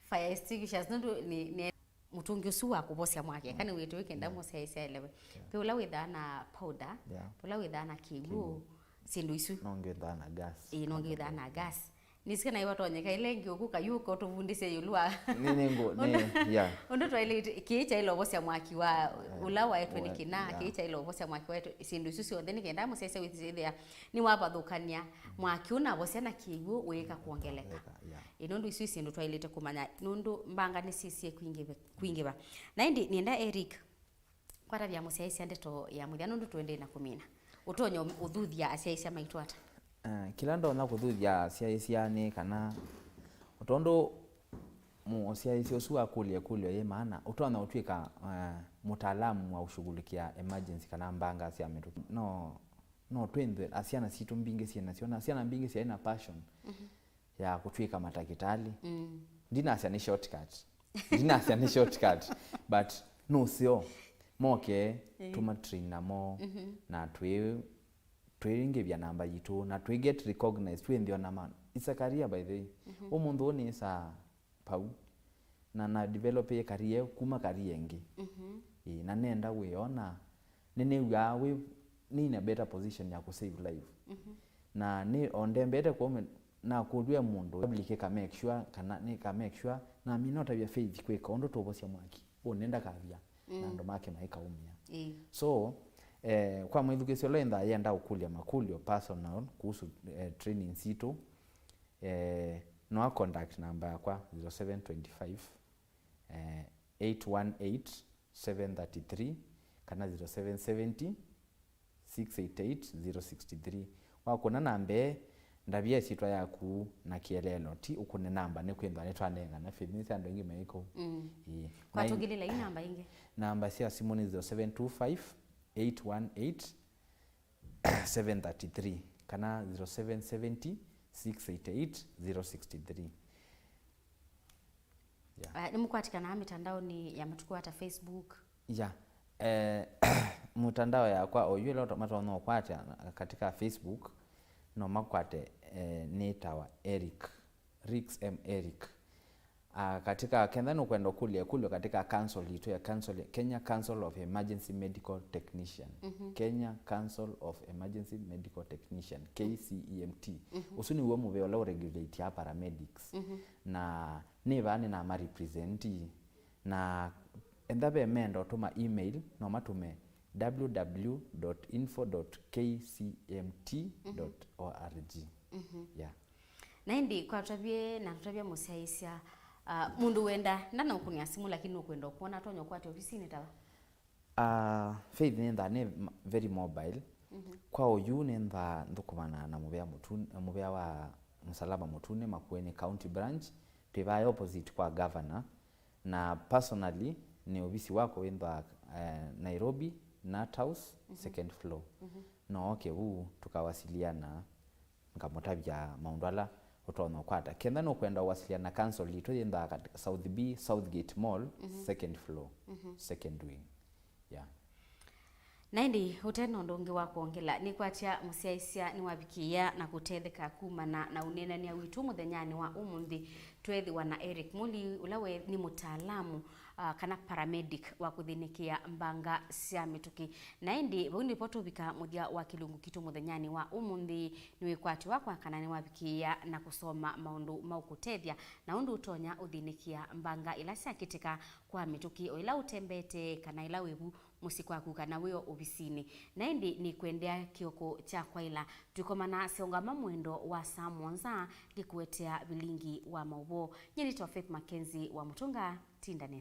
fire extinguishers nundu ni mutungi usu wa kubosia mwake kani wetu wikenda mosia isia elewe pe ula witha na powder ula witha na kigu sindu isu nongitha na gas nongitha na gas nisikana iwa tonyeka ile ngi okuka yuko tuvundise yulwa yeah ondo twaile kiicha ile obosia mwaki wa ula wa etwe nikina kiicha ile obosia mwaki wa sindu isu sio then kenda musese with there ni wabathukania mwaki una bosia na kigu weka kuongeleka inondu isu sindu twailete kumanya nundu mbanga ni sisi kuingiba na indi nienda Eric kwata bya musese ndeto ya muthia nundu twende na kumina utonyo uthuthia asia maitwata kila ndo na kuthuthia cia ni kana utondo mu cia usu kulie ye maana utona utwika mutaalamu wa ushughulikia emergency kana mbanga cia mitu no twende asiana situ mbingi cia naciona asiana mbingi cia ina passion ya kutwika matakitali ndina asiana shortcut but no sio moke tuma train na mo na twinge vya namba yitu na twi get recognized twi ndio na man it's a career by the way umundu ni sa pau na develop a career kuma career ngi na nenda wiona nene ya we ni in a better position ya ku save life na ni onde mbete kwa na kudwe mundu public ka make sure kana ni ka make sure na minota vya faith kweka ondo tobosia mwaki nenda kavya na ndo make maika umia so kwa mwithukisio lenda yenda ukulia makulio personal kuhusu training situ no contact number yakwa 0725 818 733 kana 0770 688 063 wakona nambe ndabia sitwa yaku na kielelo ti ukune namba ne kwenda ne twanenga na fitness ando ingi maiko kwa tugilila hii namba ingi namba sia simu ni 0725 818 733 kana 0770 688 063 ni mkwatika na mitandao ni ya matuku hata Facebook mtandao ya kwa oyule automato no kwata katika Facebook no makwate ni tawa Eric Rix M Eric katika kendano kwenda kule katika council hiyo ya Kenya Council of Emergency Medical Technician Kenya Council of Emergency Medical Technician KCEMT usuni uwe muwe la regulate ya paramedics na ni bani na ma represent na endabe mendo tuma email no matume www.info.kcmt.org na indi kwa tabia musaisia mundu wenda ndana ukunia simu lakini ukwenda kuona tonyo kwate ofisini tawa faith nenda ne very mobile kwa oyu nenda ndukumana na mubea wa Msalaba Mutune Makueni County Branch twivae opposite kwa governor, na personally ni obisi wako wenda Nairobi Nat House second floor. No okay huu tukawasiliana ngamotabya maundwala utono kwata kenda no kwenda wasiliana council lito yenda South B Southgate Mall second floor second wing. Yeah. Naindi uteno ndonge wa kuongela ni kwatia musiaisia ni wabikia na kutetheka kumana na unena ni awitu muthenyani wa umundi twethi wana Eric Muli ulawe ni mutaalamu kana paramedic wa kuthinikia mbanga cia mituki. Naindi bundi poto bika muthia wa kilungu kitu muthenyani wa umundi ni wikwati wakwa kana ni wabikia na kusoma maundu maukutethia na undu utonya uthinikia mbanga ila ciakitika kwa mituki o ila utembete kana ila webu musikwaku kana weo obisini. Naindi ni kwendea kioko cha kwaila tukomana siongama mwendo wa saa mwanza gikuetea Vilingi wa Mauvoo. Nyeni to Faith Mackenzie wa Mutunga Tindanesi.